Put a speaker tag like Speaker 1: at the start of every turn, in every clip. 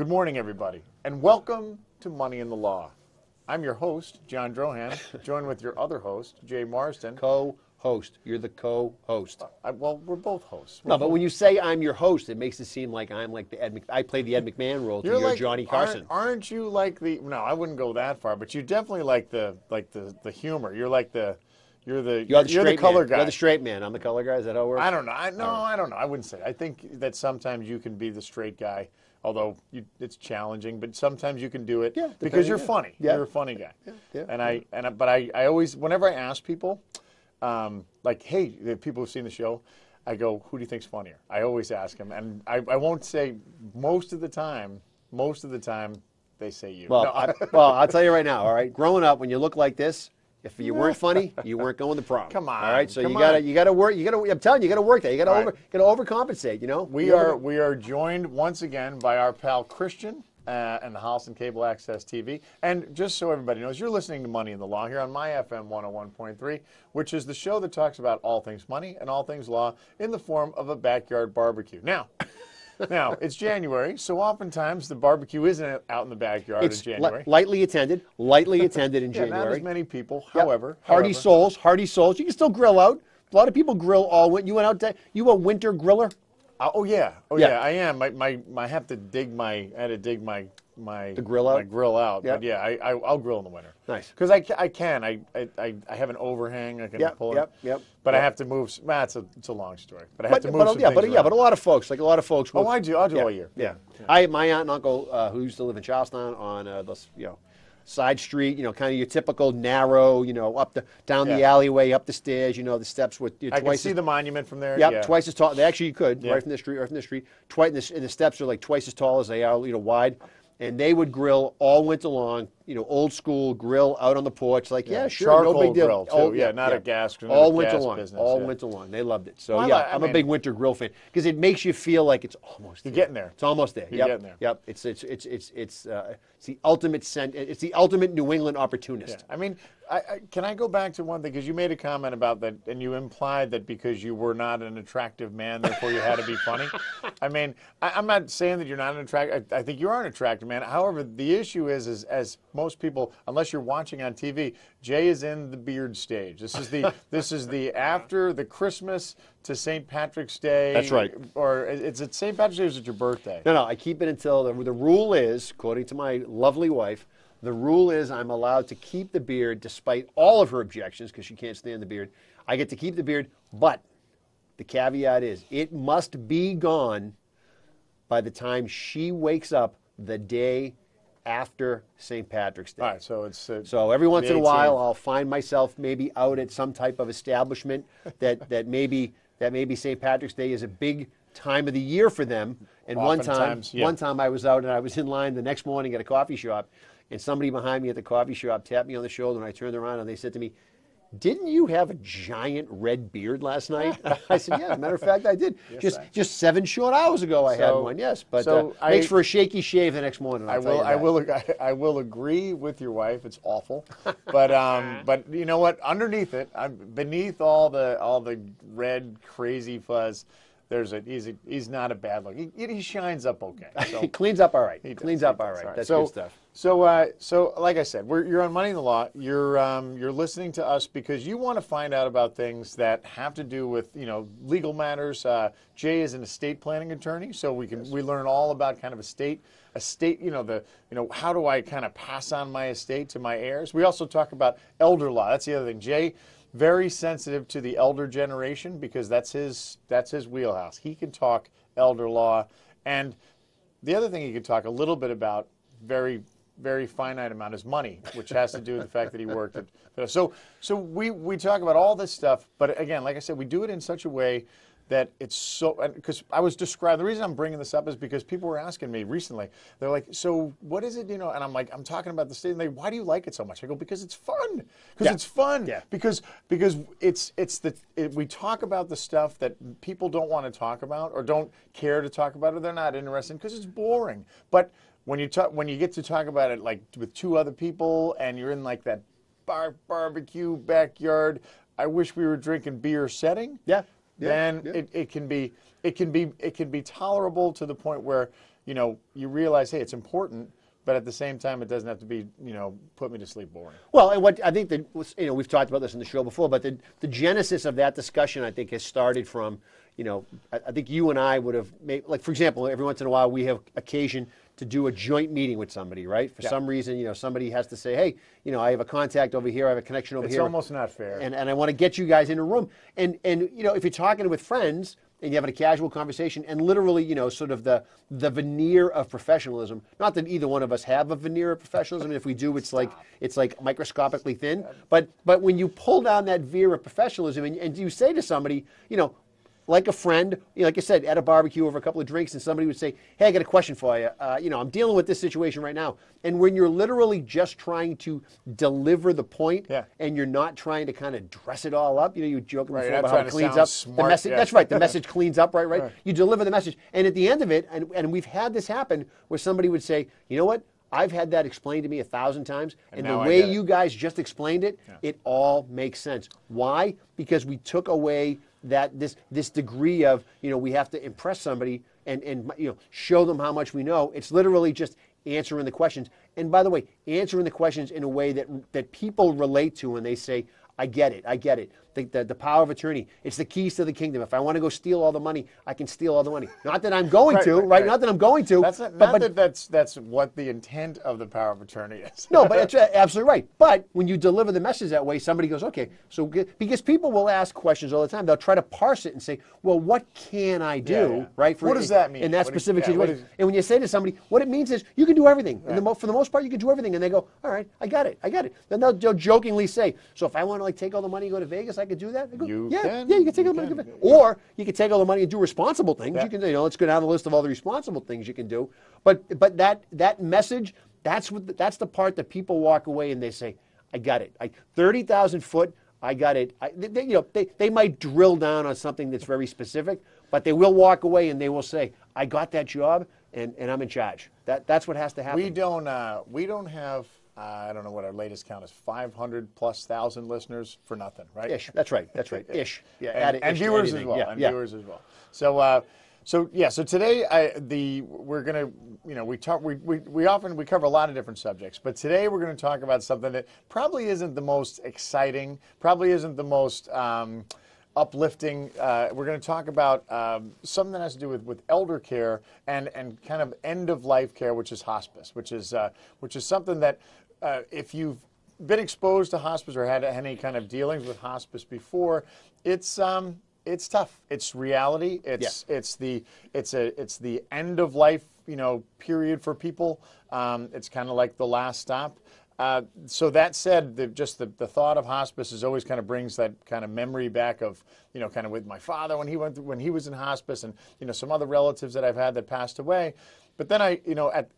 Speaker 1: Good morning, everybody, and welcome to Money in the Law. I'm your host, John Drohan, joined with your other host, Jay Marsden.
Speaker 2: Co-host. You're the co-host.
Speaker 1: Well, we're both hosts.
Speaker 2: No, but when you say I'm your host, it makes it seem like I'm like the I play the Ed McMahon role to your
Speaker 1: like,
Speaker 2: Johnny Carson.
Speaker 1: Aren't you like the? No, I wouldn't go that far, but you definitely like the humor. You're like you're the color guy.
Speaker 2: You're the straight man. I'm the color guy. Is that how it works?
Speaker 1: I don't know. I don't know. I wouldn't say. I think that sometimes you can be the straight guy. Although it's challenging, but sometimes you can do it because you're funny. Yeah. You're a funny guy. Yeah. But I always, whenever I ask people, like, hey, the people who've seen the show, I go, who do you think's funnier? I always ask them, and I won't say most of the time they say you.
Speaker 2: Well,
Speaker 1: no.
Speaker 2: I'll tell you right now. All right, growing up, when you look like this, if you weren't funny, you weren't going to prom.
Speaker 1: Come on.
Speaker 2: All right, so you gotta work. I'm telling you, you gotta work that. You gotta overcompensate. You know.
Speaker 1: We are joined once again by our pal Christian and the House and Cable Access TV. And just so everybody knows, you're listening to Money in the Law here on my FM 101.3, which is the show that talks about all things money and all things law in the form of a backyard barbecue. Now, it's January, so oftentimes the barbecue isn't out in the backyard in January.
Speaker 2: Lightly attended in January.
Speaker 1: Not as many people, however.
Speaker 2: Hardy souls. You can still grill out. A lot of people grill all winter. You a winter griller?
Speaker 1: Oh yeah, I am. I have to dig my
Speaker 2: grill out.
Speaker 1: My grill out. But yeah, I'll grill in the winter.
Speaker 2: Nice.
Speaker 1: Because I can. I have an overhang. I can pull it.
Speaker 2: Yep.
Speaker 1: But I have to move. It's a long story. But I have to move.
Speaker 2: But a lot of folks will,
Speaker 1: I do. I'll do all year.
Speaker 2: Yeah. My aunt and uncle who used to live in Charlestown on the side street, kind of your typical narrow, down the alleyway, up the stairs, the steps with
Speaker 1: I can see the monument from there.
Speaker 2: Yeah, twice as tall. Actually, you could right from the street. Twice, and the steps are like twice as tall as they are, wide. And they would grill all winter long, old school grill out on the porch. Like, sure,
Speaker 1: charcoal
Speaker 2: no big deal.
Speaker 1: Grill too. Not a gas.
Speaker 2: All winter long. Winter long. They loved it. So I'm a big winter grill fan because it makes you feel like it's almost.
Speaker 1: You're getting there.
Speaker 2: It's almost there.
Speaker 1: You're getting there.
Speaker 2: Yep. It's the ultimate It's the ultimate New England opportunist.
Speaker 1: Yeah. I mean, can I go back to one thing? Because you made a comment about that, and you implied that because you were not an attractive man, therefore you had to be funny. I mean, I'm not saying that you're not an attractive. I think you are an attractive man. However, the issue is as most people, unless you're watching on TV, Jay is in the beard stage. This is the after the Christmas to St. Patrick's Day.
Speaker 2: That's right.
Speaker 1: Or is it St. Patrick's Day or is it your birthday?
Speaker 2: No. I keep it until the rule is, according to my lovely wife, the rule is I'm allowed to keep the beard despite all of her objections because she can't stand the beard. I get to keep the beard, but the caveat is it must be gone by the time she wakes up the day after St. Patrick's Day.
Speaker 1: All right, so it's
Speaker 2: so every once in a while I'll find myself maybe out at some type of establishment that maybe St. Patrick's Day is a big time of the year for them. And one time I was out and I was in line the next morning at a coffee shop, and somebody behind me at the coffee shop tapped me on the shoulder, and I turned around and they said to me, "Didn't you have a giant red beard last night?" I said, "Yeah, as a matter of fact, I did. Just 7 short hours ago, I had one. Yes, but makes for a shaky shave the next morning.
Speaker 1: I will agree with your wife. It's awful, but you know what? Underneath it, beneath all the red crazy fuzz, he's not a bad look. He shines up okay. So
Speaker 2: he cleans up all right. That's good stuff.
Speaker 1: So like I said, you're on Money in the Law. You're listening to us because you want to find out about things that have to do with legal matters. Jay is an estate planning attorney, so we learn all about kind of estate. How do I kind of pass on my estate to my heirs? We also talk about elder law. That's the other thing. Jay, very sensitive to the elder generation because that's his wheelhouse. He can talk elder law, and the other thing he can talk a little bit about, very very finite amount, is money, which has to do with the fact that he worked at. So we talk about all this stuff, but again, like I said, we do it in such a way that it's so, because I was describing, the reason I'm bringing this up is because people were asking me recently, they're like, so what is it, and I'm like, I'm talking about the state, and they, why do you like it so much? I go, because it's fun. Because it's fun.
Speaker 2: Yeah.
Speaker 1: Because we talk about the stuff that people don't want to talk about or don't care to talk about or they're not interested in because it's boring. But when you get to talk about it like with two other people and you're in like that barbecue backyard, I wish we were drinking beer setting.
Speaker 2: Yeah.
Speaker 1: Then it can be tolerable to the point where you realize, hey, it's important, but at the same time, it doesn't have to be, put me to sleep boring.
Speaker 2: Well, and what I think that we've talked about this in the show before, but the genesis of that discussion, I think, has started from, I think you and I would have made, like, for example, every once in a while we have occasion to do a joint meeting with somebody, right? For some reason, somebody has to say, hey, I have a contact over here, I have a connection over here.
Speaker 1: It's almost not fair.
Speaker 2: And I want to get you guys in a room. And if you're talking with friends and you're having a casual conversation and literally, sort of the veneer of professionalism, not that either one of us have a veneer of professionalism. If we do, it's like microscopically thin. But when you pull down that veneer of professionalism and you say to somebody, like a friend, like I said, at a barbecue over a couple of drinks, and somebody would say, hey, I got a question for you. I'm dealing with this situation right now. And when you're literally just trying to deliver the point and you're not trying to kind of dress it all up, you were joking before about how it cleans up.
Speaker 1: Smart,
Speaker 2: the message, that's right, the message cleans up, right? You deliver the message. And at the end of it, and we've had this happen where somebody would say, you know what? I've had that explained to me 1,000 times, and the way you guys just explained it, it all makes sense. Why? Because we took away that this degree of, we have to impress somebody and show them how much we know. It's literally just answering the questions. And by the way, answering the questions in a way that people relate to when they say, I get it. The power of attorney, it's the keys to the kingdom. If I want to go steal all the money, I can steal all the money. Not that I'm going to, right? Not that I'm going to.
Speaker 1: That's what the intent of the power of attorney is.
Speaker 2: No, but it's absolutely right. But when you deliver the message that way, somebody goes, okay, so because people will ask questions all the time. They'll try to parse it and say, well, what can I do, right?
Speaker 1: What does that mean?
Speaker 2: In that specific situation. And when you say to somebody, what it means is you can do everything. Right. For the most part, you can do everything. And they go, all right, I got it. Then they'll jokingly say, so if I want to take all the money and go to Vegas, I could do that? I go, you can take all the money. Or you can take all the money and do responsible things. You can, let's go down the list of all the responsible things you can do. But that message, that's the part that people walk away and they say, I got it. 30,000 foot, I got it. They might drill down on something that's very specific, but they will walk away and they will say, I got that job and I'm in charge. That's what has to happen.
Speaker 1: We don't have. I don't know what our latest count is, 500,000+ listeners for nothing, right?
Speaker 2: Ish. That's right. Ish. Yeah.
Speaker 1: And viewers as well. Viewers as well. So today we're gonna, we cover a lot of different subjects, but today we're going to talk about something that probably isn't the most exciting, probably isn't the most uplifting. We're going to talk about something that has to do with elder care and kind of end of life care, which is hospice, which is something that if you've been exposed to hospice or had any kind of dealings with hospice before, it's tough. It's reality. It's the end of life period for people. It's kind of like the last stop. So that said, the thought of hospice is always kind of brings that kind of memory back of, kind of with my father when he was in hospice and, some other relatives that I've had that passed away. But then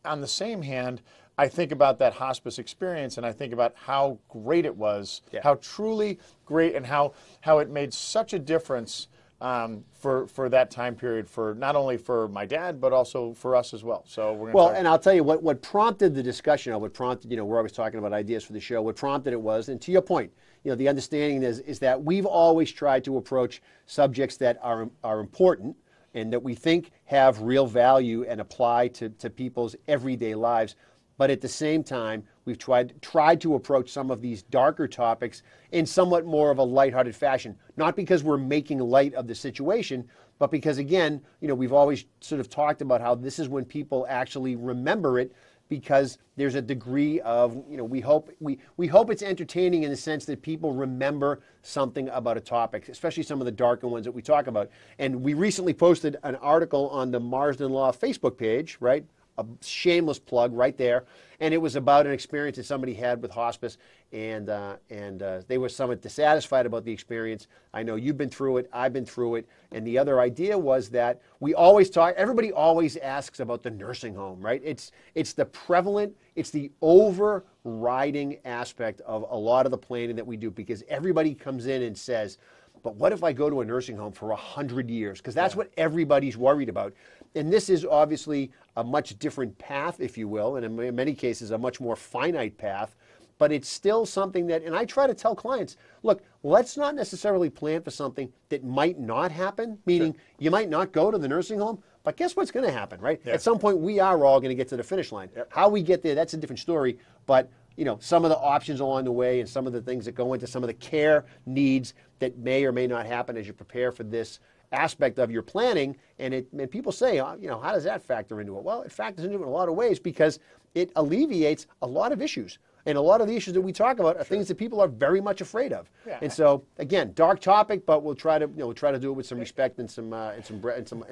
Speaker 1: on the same hand, I think about that hospice experience and I think about how great it was, how truly great and how it made such a difference for that time period, for not only for my dad but also for us as well. So we're gonna
Speaker 2: and I'll tell you what prompted the discussion, or what prompted, we're always talking about ideas for the show. What prompted it was, and to your point, the understanding is that we've always tried to approach subjects that are important and that we think have real value and apply to people's everyday lives. But at the same time, we've tried to approach some of these darker topics in somewhat more of a lighthearted fashion. Not because we're making light of the situation, but because, again, we've always sort of talked about how this is when people actually remember it, because there's a degree of, we hope it's entertaining in the sense that people remember something about a topic, especially some of the darker ones that we talk about. And we recently posted an article on the Marsden Law Facebook page, right? A shameless plug right there, and it was about an experience that somebody had with hospice, and they were somewhat dissatisfied about the experience. I know you've been through it, I've been through it, and the other idea was that we always talk. Everybody always asks about the nursing home, right? It's the prevalent, it's the overriding aspect of a lot of the planning that we do, because everybody comes in and says, but what if I go to a nursing home for 100 years? Because that's what everybody's worried about. And this is obviously a much different path, if you will, and in many cases a much more finite path, but it's still something that, and I try to tell clients, look, let's not necessarily plan for something that might not happen, meaning you might not go to the nursing home, But guess what's going to happen, right?
Speaker 1: Yeah.
Speaker 2: At some point, we are all going to get to the finish line.
Speaker 1: Yep.
Speaker 2: How we get there, that's a different story. But some of the options along the way and some of the things that go into some of the care needs that may or may not happen as you prepare for this aspect of your planning. And people say, how does that factor into it? Well, it factors into it in a lot of ways because it alleviates a lot of issues. And a lot of the issues that we talk about are things that people are very much afraid of. Yeah. And so, again, dark topic, but we'll try to do it with some respect and some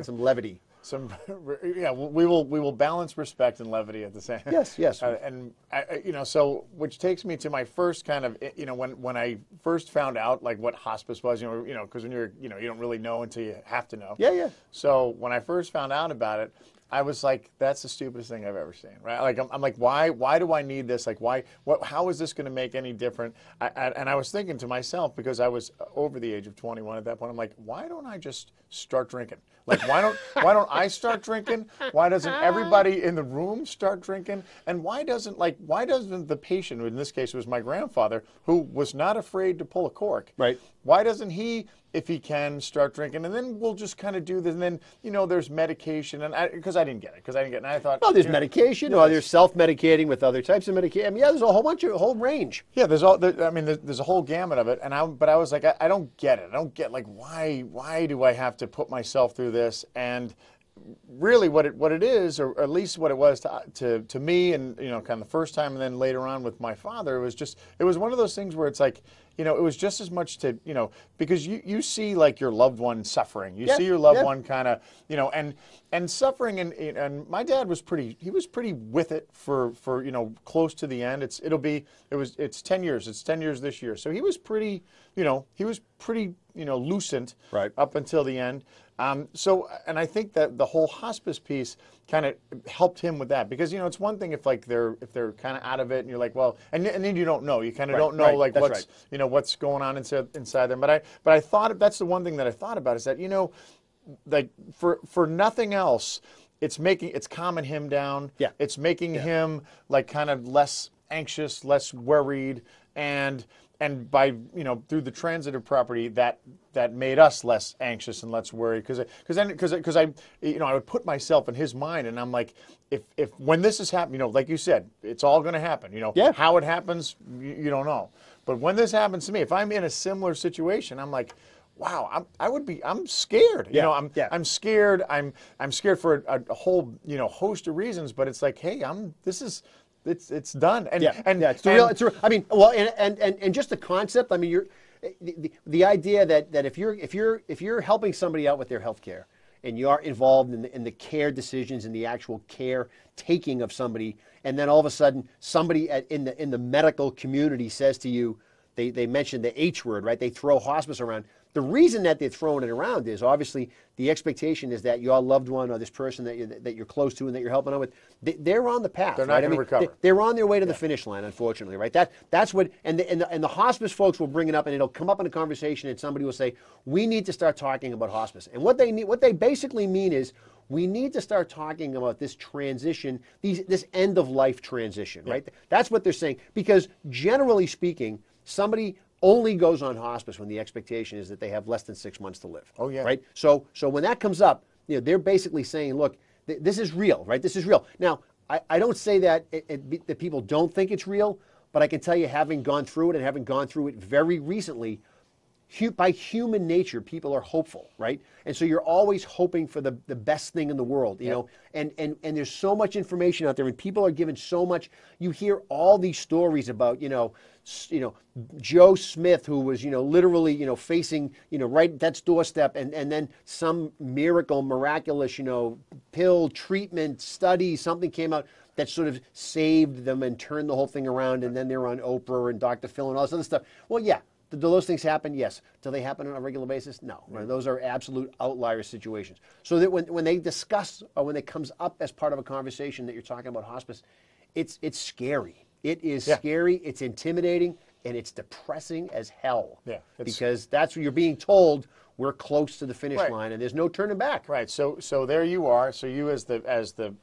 Speaker 2: levity.
Speaker 1: We will balance respect and levity at the same.
Speaker 2: Yes.
Speaker 1: So which takes me to my first kind of, when I first found out like what hospice was, because when you're, you don't really know until you have to know.
Speaker 2: Yeah.
Speaker 1: So when I first found out about it, I was like, that's the stupidest thing I've ever seen, right? Like, I'm like, why do I need this? Like, how is this going to make any different? And I was thinking to myself, because I was over the age of 21 at that point, I'm like, why don't I just start drinking? Like, why don't I start drinking? Why doesn't everybody in the room start drinking? And why doesn't the patient, who in this case was my grandfather, who was not afraid to pull a cork,
Speaker 2: right?
Speaker 1: Why doesn't he, if he can, start drinking? And then we'll just kind of do this. And then, there's medication. And because I didn't get it. And I thought,
Speaker 2: there's medication, or there's self-medicating with other types of medication. I mean, there's a whole range.
Speaker 1: Yeah, there's a whole gamut of it. But I was like, I don't get it. I don't get, like, why do I have to put myself through this? And really what it is, or at least what it was to me, and kind of the first time and then later on with my father, it was one of those things where it's like, it was just as much to, because you see like your loved one suffering. You see your loved one kind of, and suffering, and my dad was pretty with it for close to the end. It's 10 years. It's 10 years this year. So he was pretty, lucent
Speaker 2: right
Speaker 1: up until the end. And I think that the whole hospice piece kind of helped him with that, because it's one thing if they're kind of out of it and you're like, well, and then you don't know, you kind of don't know like what's what's going on inside them. But I thought that's the one thing that I thought about, is that like for nothing else, it's calming him down.
Speaker 2: Yeah.
Speaker 1: It's making him like kind of less anxious, less worried, and by through the transitive property that made us less anxious and less worried, because I would put myself in his mind, and I'm like, if when this is happening, like you said, it's all going to happen. How it happens, you don't know. But when this happens to me, if I'm in a similar situation, I'm like, wow, I'm scared. I'm scared. I'm scared for a whole host of reasons. But it's like, hey, it's done.
Speaker 2: It's real. I mean, well, and just the concept. I mean, the idea that if you're helping somebody out with their health care, and you're involved in the care decisions and the actual care taking of somebody, and then all of a sudden somebody in the medical community says to you, they mention the H word, right? They throw hospice around. The reason that they're throwing it around is obviously the expectation is that your loved one or this person that you're close to and that you're helping out with, they're on the path.
Speaker 1: They're not going to recover.
Speaker 2: They're on their way to the finish line, unfortunately, right? That's what, and the hospice folks will bring it up, and it'll come up in a conversation, and somebody will say, we need to start talking about hospice. And what they basically mean is, we need to start talking about this transition, this end of life transition, right? That's what they're saying, because generally speaking, somebody only goes on hospice when the expectation is that they have less than 6 months to live.
Speaker 1: Oh, yeah.
Speaker 2: Right? So when that comes up, they're basically saying, look, this is real, right? This is real. Now, I don't say that that people don't think it's real, but I can tell you, having gone through it and having gone through it very recently, by human nature, people are hopeful, right? And so you're always hoping for the best thing in the world, you know, and there's so much information out there, and people are given so much. You hear all these stories about, Joe Smith, who was, literally, facing, right, that's doorstep, and then some miraculous, pill, treatment, study, something came out that sort of saved them and turned the whole thing around, and then they're on Oprah and Dr. Phil and all this other stuff. Well, yeah. Do those things happen? Yes. Do they happen on a regular basis? No. Right? Those are absolute outlier situations. So that when they discuss, or when it comes up as part of a conversation that you're talking about hospice, it's scary. It is scary. It's intimidating, and it's depressing as hell. Yeah. Because that's what you're being told. We're close to the finish line, and there's no turning back.
Speaker 1: Right. So there you are. So you as the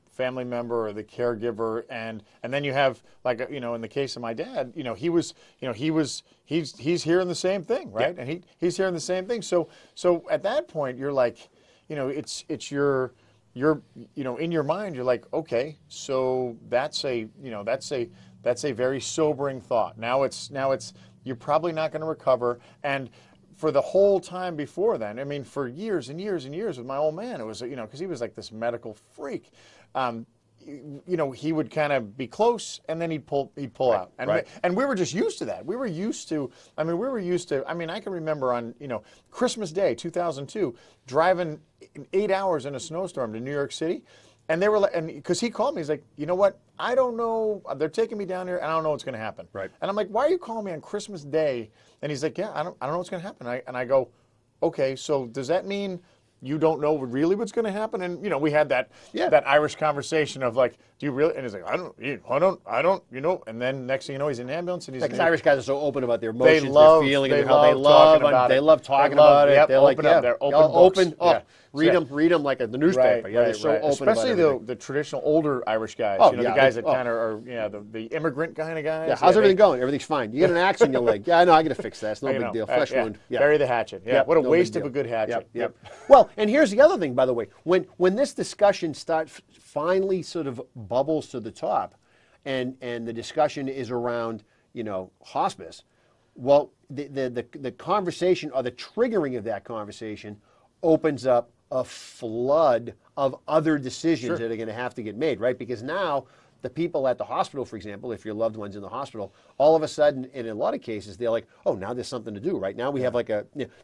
Speaker 1: family member or the caregiver, and then you have, like, in the case of my dad, he's hearing the same thing, right? And he's hearing the same thing. So at that point you're like, it's your in your mind, you're like, okay, so that's a very sobering thought. Now it's you're probably not going to recover. And for the whole time before then, I mean, for years and years and years with my old man, it was, because he was like this medical freak. He would kind of be close and then he'd pull out. And and we were just used to that. We were used to, I can remember on, Christmas Day, 2002, driving 8 hours in a snowstorm to New York City. And they were like, and because he called me, he's like, you know what? I don't know. They're taking me down here, and I don't know what's going to happen.
Speaker 2: Right.
Speaker 1: And I'm like, why are you calling me on Christmas Day? And he's like, yeah, I don't know what's going to happen. And I go, okay, so does that mean you don't know really what's going to happen? And we had that Irish conversation of like, do you really? And he's like, I don't, And then next thing you know, he's in an ambulance, and he's
Speaker 2: because Irish guys are so open about their emotions, their feelings,
Speaker 1: they
Speaker 2: love talking about it.
Speaker 1: Yep,
Speaker 2: they're like,
Speaker 1: they're open.
Speaker 2: Oh, read them like the newspaper. They're so open.
Speaker 1: Especially the traditional older Irish guys. The guys that kind of are the immigrant kind of guys.
Speaker 2: Yeah, how's everything going? Everything's fine. You get an accident, you're like, yeah, I know, I got to fix that. It's no big deal. Flesh wound.
Speaker 1: Bury the hatchet. Yeah, what a waste of a good hatchet.
Speaker 2: Yep. Well, and here's the other thing, by the way. When this discussion finally sort of bubbles to the top, and the discussion is around hospice, well, the conversation or the triggering of that conversation opens up a flood of other decisions that are going to have to get made, right? Because now the people at the hospital, for example, if your loved one's in the hospital, all of a sudden, in a lot of cases, they're like, oh, now there's something to do, right? Now we have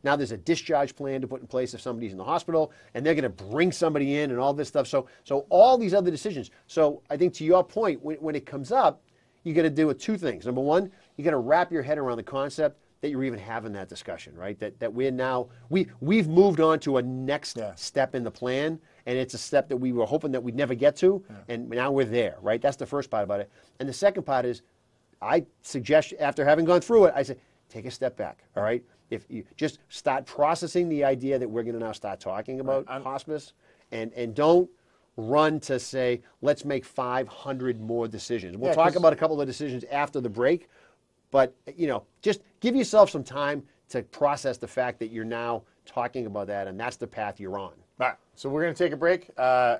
Speaker 2: now there's a discharge plan to put in place if somebody's in the hospital, and they're going to bring somebody in and all this stuff. So all these other decisions. So I think to your point, when it comes up, you got to do with two things. Number one, you got to wrap your head around the concept that you're even having that discussion, right? That we're now, we've moved on to a next step in the plan, and it's a step that we were hoping that we'd never get to, and now we're there, right? That's the first part about it. And the second part is, I suggest, after having gone through it, I say, take a step back, all right? If you just start processing the idea that we're going to now start talking about hospice, and don't run to say, let's make 500 more decisions. We'll talk about a couple of decisions after the break, but, just give yourself some time to process the fact that you're now talking about that, and that's the path you're on.
Speaker 1: All right, so we're going to take a break.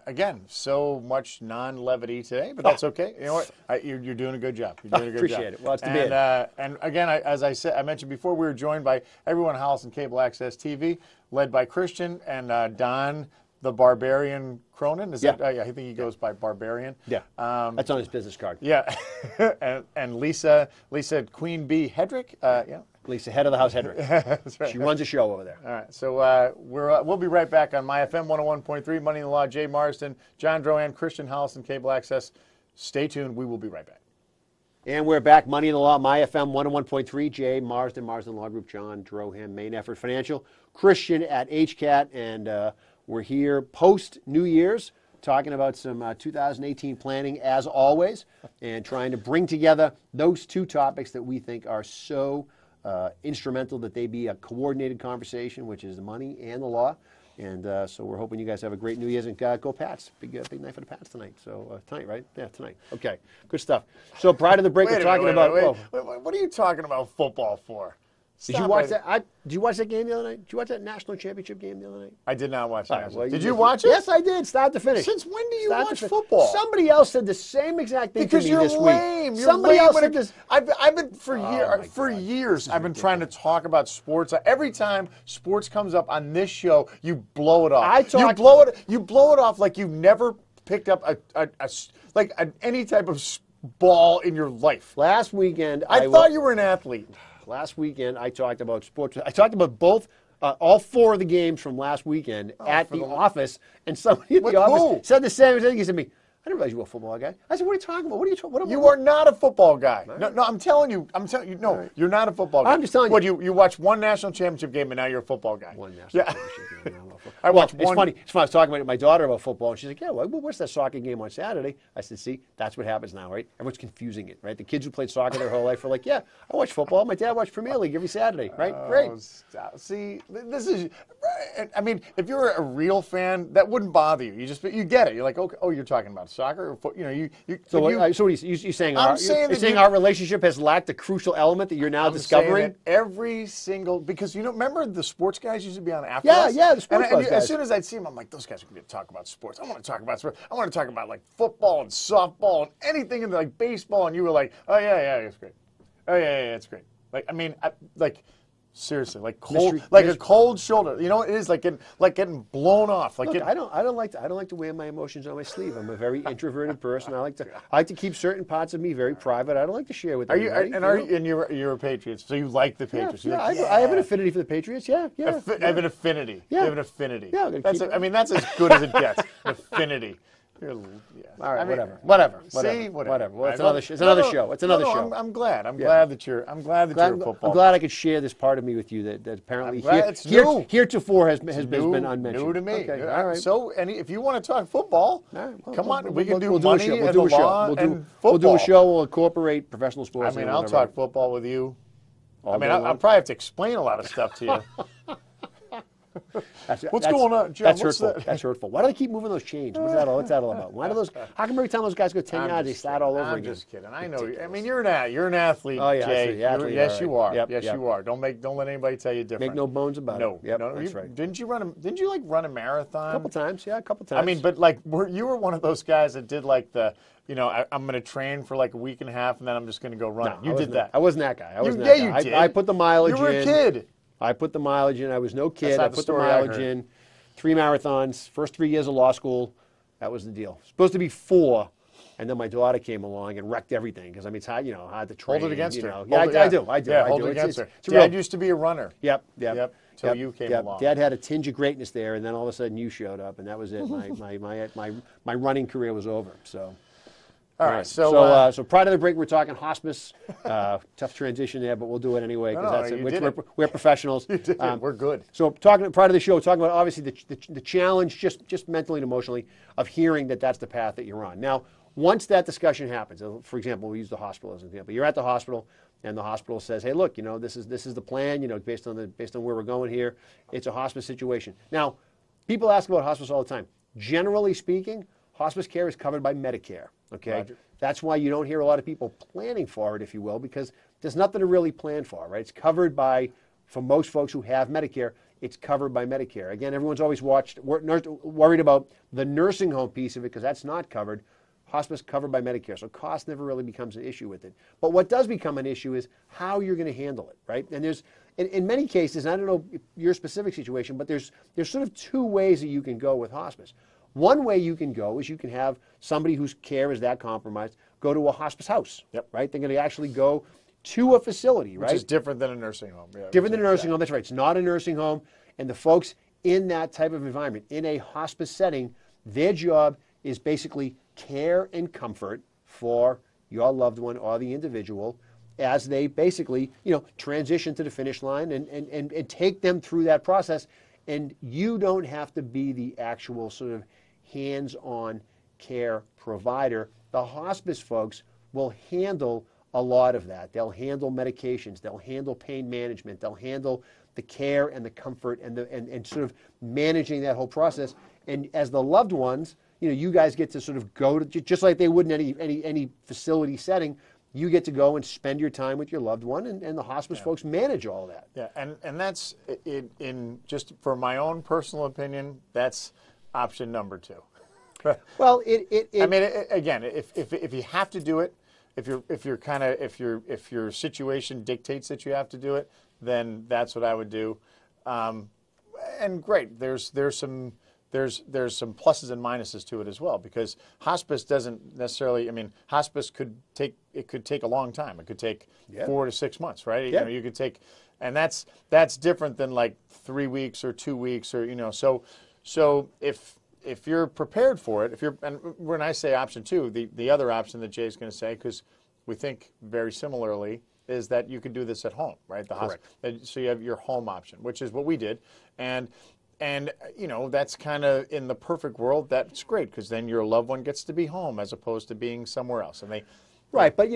Speaker 1: Again, so much non-levity today, but that's okay. You know what? You're doing a good job. You're doing a good job.
Speaker 2: Appreciate it. Well, it's the bid.
Speaker 1: And again, as I mentioned before, we were joined by everyone at Hollis and Cable Access TV, led by Christian and Don, the Barbarian Cronin. I think he goes by Barbarian.
Speaker 2: Yeah, that's on his business card.
Speaker 1: Yeah, and Lisa Queen Bee Hedrick.
Speaker 2: Lisa, head of the house, Hedrick.
Speaker 1: That's right.
Speaker 2: She runs a show over there.
Speaker 1: All right, so we'll be right back on My FM 101.3, Money in the Law. Jay Marsden, John Drohan, Christian Hollis, and Cable Access. Stay tuned. We will be right back.
Speaker 2: And we're back. Money in the Law, My FM 101.3. Jay Marsden, Marsden Law Group, John Drohan, Main Effort Financial, Christian at HCAT, and we're here post New Year's, talking about some 2018 planning as always, and trying to bring together those two topics that we think are so instrumental that they be a coordinated conversation, which is the money and the law. And so we're hoping you guys have a great New Year's, and go Pats. Big night for the Pats tonight. So tonight, right? Yeah, tonight. Okay, good stuff. So prior to the break, we're talking about.
Speaker 1: What are you talking about football for?
Speaker 2: Did you watch that? Did you watch that game the other night? Did you watch that national championship game the other night?
Speaker 1: I did not watch that. Well, did you watch it?
Speaker 2: Yes, I did, start to finish.
Speaker 1: Since when do you watch football?
Speaker 2: Somebody else said the same exact thing to me this week.
Speaker 1: Because you're lame.
Speaker 2: Somebody else said this.
Speaker 1: I've been for years. I've been trying to talk about sports. Every time sports comes up on this show, you blow it off. You blow it off like you've never picked up any type of ball in your life.
Speaker 2: Last weekend,
Speaker 1: I thought you were an athlete.
Speaker 2: Last weekend, I talked about sports. I talked about all four of the games from last weekend at the office, and somebody at the office said the same thing. He said to me, I didn't realize you were a football guy. I said, what are you talking about? What are you talking about?
Speaker 1: You are not a football guy. Right. No, I'm telling you, no, right. You're not a football guy.
Speaker 2: I'm just telling you.
Speaker 1: What, you watched one national championship game, and now you're a football guy.
Speaker 2: One national championship game. I watched one. It's funny. I was talking to my daughter about football, and she's like, yeah, well, what's that soccer game on Saturday? I said, see, that's what happens now, right? Everyone's confusing it, right? The kids who played soccer their whole life are like, yeah, I watch football. My dad watched Premier League every Saturday, right? Great.
Speaker 1: See, this is, I mean, if you're a real fan, that wouldn't bother you. You get it. You're like, okay, you're talking about soccer, or football.
Speaker 2: So what are you saying? Our relationship has lacked a crucial element that you're now discovering?
Speaker 1: Every single, because remember the sports guys used to be on after us?
Speaker 2: Yeah, the sports guys.
Speaker 1: as soon as I'd see them, I'm like, those guys are going to talk about sports. I want to talk about sports. I want to talk about like football and softball and anything in like baseball. And you were like, oh yeah, it's great. Oh yeah, it's great. Like, I mean, seriously, like cold, a cold shoulder. You know, it is like getting blown off. Like,
Speaker 2: look, I don't like to wear my emotions on my sleeve. I'm a very introverted person. I like to keep certain parts of me very private. I don't like to share with anybody.
Speaker 1: You're a Patriots, so you like the Patriots?
Speaker 2: Yeah, I have an affinity for the Patriots. Yeah.
Speaker 1: I have an affinity.
Speaker 2: Yeah.
Speaker 1: You have an affinity.
Speaker 2: Yeah,
Speaker 1: that's as good as it gets. An affinity.
Speaker 2: All right, whatever.
Speaker 1: See,
Speaker 2: whatever. Well, it's another show. It's another show.
Speaker 1: I'm glad. I'm glad that you're a football.
Speaker 2: I'm glad I could share this part of me with you that apparently heretofore has been unmentioned.
Speaker 1: New to me.
Speaker 2: Okay, all right.
Speaker 1: So, if you want to talk football, come on. We can do
Speaker 2: money
Speaker 1: and the law and football.
Speaker 2: We'll do a show. We'll incorporate professional sports.
Speaker 1: I mean, I'll talk football with you. I mean, I'll probably have to explain a lot of stuff to you. What's going on, John?
Speaker 2: That's hurtful. That's hurtful. Why do they keep moving those chains? What's that all about? Why do those? How come every time those guys go 10 yards, they start all over again?
Speaker 1: I'm just kidding. I know. I mean, you're an athlete.
Speaker 2: Oh yeah,
Speaker 1: Jay. Yes, you are.
Speaker 2: Yep,
Speaker 1: yes, you are. Don't let anybody tell you different.
Speaker 2: Make no bones about it.
Speaker 1: No,
Speaker 2: that's right.
Speaker 1: Didn't you run a marathon?
Speaker 2: A couple times.
Speaker 1: I mean, but like, you were one of those guys that did like the. I'm going to train for like a week and a half, and then I'm just going to go run.
Speaker 2: No,
Speaker 1: you did that.
Speaker 2: I wasn't that guy.
Speaker 1: You did.
Speaker 2: I put the mileage in.
Speaker 1: You were a kid.
Speaker 2: I put the mileage in. I was no kid. I put the mileage in. 3 marathons, first 3 years of law school. That was the deal. Supposed to be 4, and then my daughter came along and wrecked everything because I mean it's hard, hard to train.
Speaker 1: Hold it against her.
Speaker 2: Yeah, I do.
Speaker 1: Yeah, hold it against her. Dad used to be a runner.
Speaker 2: Yep.
Speaker 1: Till you came along.
Speaker 2: Dad had a tinge of greatness there, and then all of a sudden you showed up, and that was it. My running career was over. So.
Speaker 1: All right. So
Speaker 2: prior to the break, we're talking hospice. Tough transition there, but we'll do it anyway because we're professionals.
Speaker 1: You did it. We're good.
Speaker 2: So talking prior to the show, talking about obviously the challenge, just mentally and emotionally, of hearing that that's the path that you're on. Now, once that discussion happens, for example, we use the hospital as an example. You're at the hospital, and the hospital says, "Hey, look, this is the plan. Based on where we're going here, it's a hospice situation." Now, people ask about hospice all the time. Generally speaking, hospice care is covered by Medicare. Okay,
Speaker 1: Roger.
Speaker 2: That's why you don't hear a lot of people planning for it, if you will, because there's nothing to really plan for, right? It's covered by, for most folks who have Medicare, it's covered by Medicare. Again, everyone's always worried about the nursing home piece of it because that's not covered. Hospice covered by Medicare, so cost never really becomes an issue with it. But what does become an issue is how you're going to handle it, right? And there's, in many cases, and I don't know your specific situation, but there's sort of 2 ways that you can go with hospice. One way you can go is you can have somebody whose care is that compromised go to a hospice house, right? They're going to actually go to a facility, right?
Speaker 1: Which is different than a nursing home. Yeah,
Speaker 2: different than a nursing home, that's right. It's not a nursing home. And the folks in that type of environment, in a hospice setting, their job is basically care and comfort for your loved one or the individual as they basically, transition to the finish line and take them through that process. And you don't have to be the actual sort of hands-on care provider. The hospice folks will handle a lot of that. They'll handle medications. They'll handle pain management. They'll handle the care and the comfort and sort of managing that whole process. And as the loved ones, you guys get to sort of go to, just like they would in any facility setting, you get to go and spend your time with your loved one, and the hospice folks manage all that.
Speaker 1: Yeah, and that's, in just for my own personal opinion, that's option number 2.
Speaker 2: Well,
Speaker 1: I mean, again, if you have to do it, if your situation dictates that you have to do it, then that's what I would do. And great, there's some pluses and minuses to it as well, because hospice doesn't necessarily. I mean, hospice could take a long time. It could take 4 to 6 months, right?
Speaker 2: Yeah.
Speaker 1: You could take, and that's different than like 3 weeks or 2 weeks or So if you're prepared for it, and when I say option 2, the other option that Jay's going to say, because we think very similarly, is that you can do this at home, right?
Speaker 2: Correct.
Speaker 1: So you have your home option, which is what we did, and that's kind of, in the perfect world, that's great, because then your loved one gets to be home as opposed to being somewhere else, and they.
Speaker 2: Right, but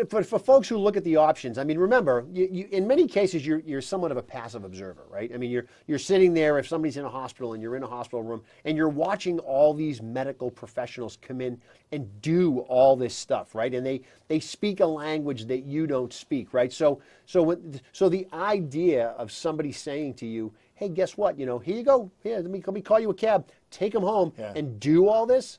Speaker 2: for folks who look at the options, I mean, remember, you in many cases you're somewhat of a passive observer, right? I mean, you're sitting there if somebody's in a hospital and you're in a hospital room and you're watching all these medical professionals come in and do all this stuff, right? And they speak a language that you don't speak, right? So the idea of somebody saying to you, hey, guess what? Here you go. Here, let me call you a cab. Take them home and do all this.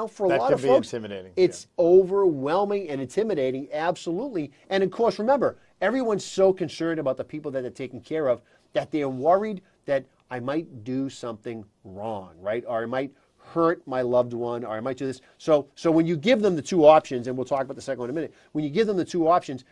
Speaker 2: For a lot of folks,
Speaker 1: intimidating.
Speaker 2: It's overwhelming and intimidating, absolutely. And of course, remember, everyone's so concerned about the people that they're taking care of that they're worried that I might do something wrong, right? Or I might hurt my loved one, or I might do this. So when you give them the two options, and we'll talk about the second one in a minute, when you give them the two options,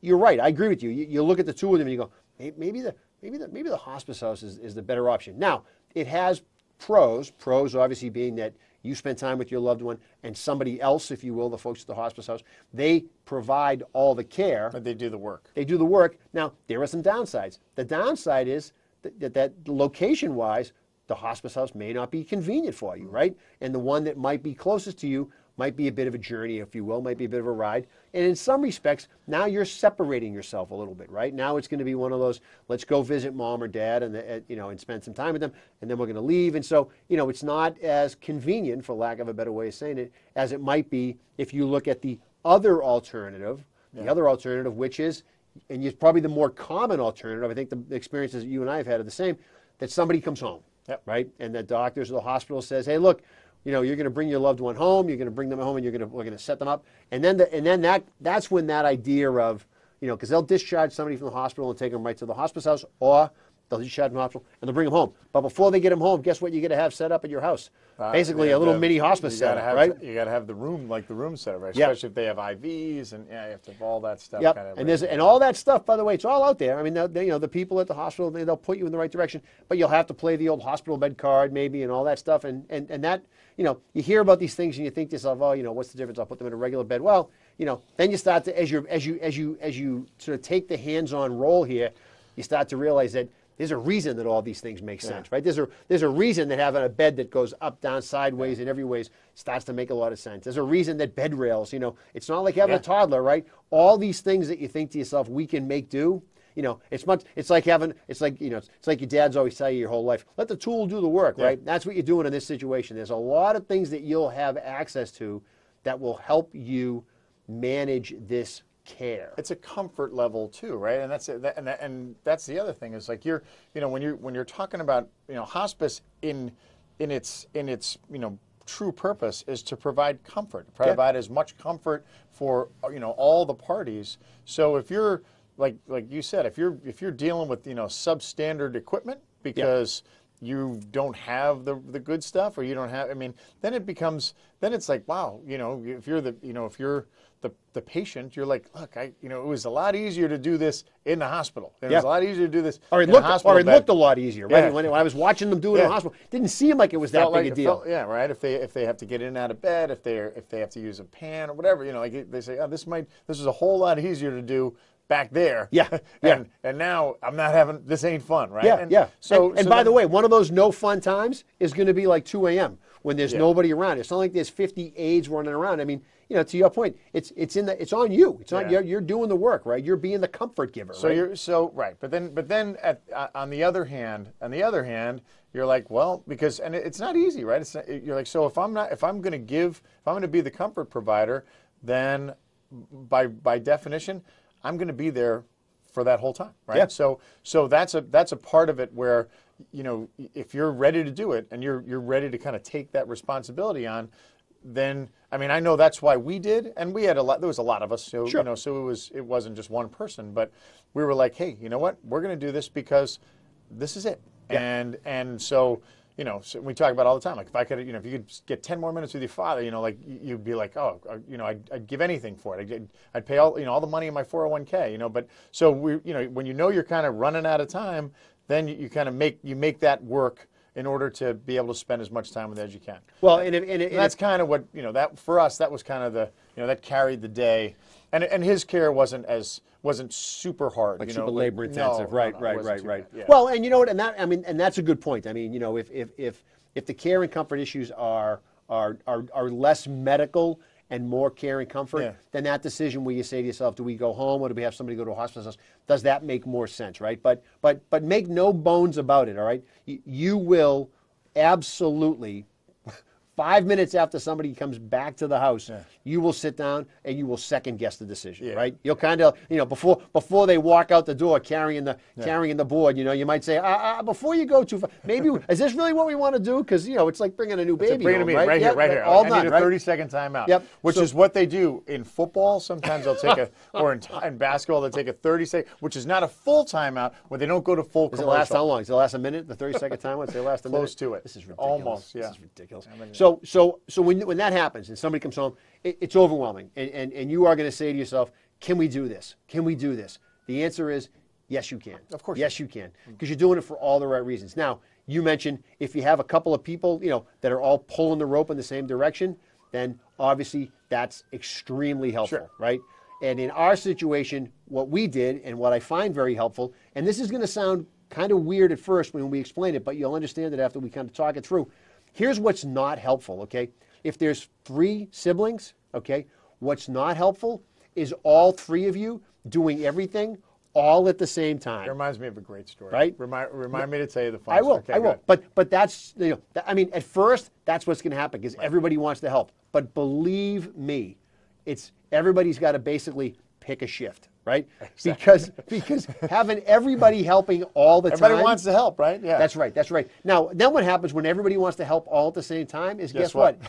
Speaker 2: you're right. I agree with you. You look at the two of them and you go, hey, maybe the hospice house is the better option. Now, it has pros. Pros obviously being that you spend time with your loved one, and somebody else, if you will, the folks at the hospice house, they provide all the care.
Speaker 1: But they do the work.
Speaker 2: They do the work. Now, there are some downsides. The downside is that location-wise, the hospice house may not be convenient for you, right? And the one that might be closest to you might be a bit of a journey, if you will, might be a bit of a ride. And in some respects, now you're separating yourself a little bit, right? Now it's going to be one of those, let's go visit mom or dad and spend some time with them, and then we're going to leave. And so, it's not as convenient, for lack of a better way of saying it, as it might be if you look at the other alternative, which is, and it's probably the more common alternative, I think the experiences that you and I have had are the same, that somebody comes home, right? And the doctors or the hospital says, hey, look, you're going to bring your loved one home. You're going to bring them home, and we're going to set them up. And then that's when that idea of, because they'll discharge somebody from the hospital and take them right to the hospice house, or they'll discharge them from the hospital and they'll bring them home. But before they get them home, guess what you're going to have set up at your house? Basically, a little mini hospice setup, right?
Speaker 1: You got to have the room, like the room setup, right? Especially if they have IVs, and you have to have all that stuff.
Speaker 2: Yep.
Speaker 1: Kind of
Speaker 2: and all that stuff, by the way, it's all out there. I mean, the people at the hospital, they'll put you in the right direction, but you'll have to play the old hospital bed card, maybe, and all that stuff. And that, you hear about these things and you think to yourself, oh, what's the difference? I'll put them in a regular bed. Well, then you start to, as you sort of take the hands-on role here, you start to realize that there's a reason that all these things make sense, right? There's a reason that having a bed that goes up, down, sideways, in every ways starts to make a lot of sense. There's a reason that bed rails, it's not like having a toddler, right? All these things that you think to yourself, we can make do. It's like your dad's always tell you your whole life, let the tool do the work, right? That's what you're doing in this situation. There's a lot of things that you'll have access to that will help you manage this care.
Speaker 1: It's a comfort level too, right? And that's the other thing is like when you're talking about hospice in its true purpose is to provide comfort, provide as much comfort for all the parties. So if you're like you said, if you're dealing with substandard equipment because you don't have the good stuff, or you don't have, then it's like, wow, if you're the patient, you're like, look, it was a lot easier to do this in the hospital. It was a lot easier to do this
Speaker 2: or it looked a lot easier, right? Yeah. When I was watching them do it in the hospital, it didn't seem like it was that big a deal.
Speaker 1: Right. If they have to get in and out of bed, if they have to use a pan or whatever, like they say, oh, this is a whole lot easier to do back there. And now I'm not having, this ain't fun, right?
Speaker 2: So by the way, one of those no fun times is going to be like 2 a.m. when there's nobody around. It's not like there's 50 aides running around. To your point, it's on you. It's on you're doing the work, right? You're being the comfort giver.
Speaker 1: So right. But then on the other hand, you're like, well, and it's not easy, right? You're like, so if I'm going to be the comfort provider, then by definition, I'm going to be there for that whole time, right?
Speaker 2: Yeah.
Speaker 1: So that's a part of it where, if you're ready to do it and you're ready to kind of take that responsibility on, then I know that's why we did, and we had there was a lot of us, so so it wasn't just one person, but we were like, hey, you know what? We're going to do this because this is it. Yeah. And so so we talk about it all the time. Like if I could, if you could get 10 more minutes with your father, like you'd be like, oh, I'd give anything for it. I'd pay all the money in my 401k, but so when you're kind of running out of time, then you kind of make that work in order to be able to spend as much time with it as you can.
Speaker 2: Well,
Speaker 1: and that's kind of what, that for us, that was kind of the, that carried the day. And his care wasn't super hard,
Speaker 2: like super labor intensive, right.
Speaker 1: Yeah.
Speaker 2: Well, and you know what, and that's a good point. If the care and comfort issues are less medical and more care and comfort, then that decision where you say to yourself, do we go home or do we have somebody go to a hospice house? Does that make more sense, right? But make no bones about it, all right? You will absolutely 5 minutes after somebody comes back to the house, you will sit down and you will second guess the decision, right? You'll kind of, before they walk out the door carrying the board, you might say, before you go too far, maybe, is this really what we want to do? Because, it's like bringing a new baby home, right?
Speaker 1: Right here.
Speaker 2: All
Speaker 1: I
Speaker 2: done,
Speaker 1: need a 30-second timeout.
Speaker 2: Yep.
Speaker 1: Which is what they do in football. Sometimes they'll take or in basketball, they'll take a 30-second, which is not a full timeout when they don't go to full commercial.
Speaker 2: Does it last how long? Does it last a minute? The 30-second timeout? Does it last a minute?
Speaker 1: Close to it.
Speaker 2: This is ridiculous.
Speaker 1: Almost, yeah.
Speaker 2: This is ridiculous. So when that happens and somebody comes home, it's overwhelming. And you are going to say to yourself, can we do this? Can we do this? The answer is, yes, you can.
Speaker 1: Of course.
Speaker 2: Yes, you can. Because you're doing it for all the right reasons. Now, you mentioned if you have a couple of people, that are all pulling the rope in the same direction, then obviously that's extremely helpful, right? And in our situation, what we did and what I find very helpful, and this is going to sound kind of weird at first when we explain it, but you'll understand it after we kind of talk it through. Here's what's not helpful, okay? If there's 3 siblings, okay, what's not helpful is all 3 of you doing everything all at the same time.
Speaker 1: It reminds me of a great story.
Speaker 2: Right?
Speaker 1: Remind me to tell you the fun
Speaker 2: I will.
Speaker 1: Okay,
Speaker 2: I will. But that's, at first, that's what's going to happen because everybody wants to help. But believe me, everybody's got to basically pick a shift, right? Exactly. Because having everybody helping all the time.
Speaker 1: Everybody wants to help, right? Yeah.
Speaker 2: That's right. Now, then what happens when everybody wants to help all at the same time is guess what?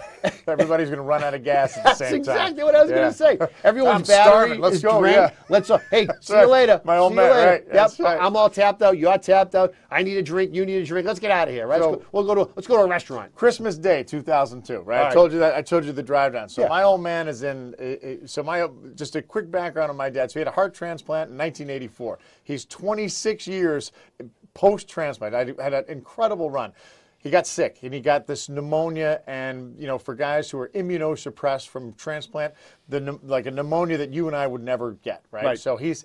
Speaker 1: Everybody's going to run out of gas at the same time.
Speaker 2: That's exactly what I was going to say. Everyone's
Speaker 1: battery
Speaker 2: is
Speaker 1: go,
Speaker 2: drained.
Speaker 1: yeah.
Speaker 2: Let's hey, see you later.
Speaker 1: My old
Speaker 2: see
Speaker 1: man,
Speaker 2: you later.
Speaker 1: right?
Speaker 2: Yep.
Speaker 1: Right.
Speaker 2: I'm all tapped out. You're tapped out. I need a drink. You need a drink. Let's get out of here, right?
Speaker 1: So,
Speaker 2: let's go to a restaurant.
Speaker 1: Christmas Day, 2002, right? I told you that. I told you the drive down. So my old man is in. Just a quick background on my dad. So he had a heart transplant in 1984. He's 26 years post-transplant. I had an incredible run. He got sick, and he got this pneumonia, and, for guys who are immunosuppressed from transplant, like a pneumonia that you and I would never get, right? So he's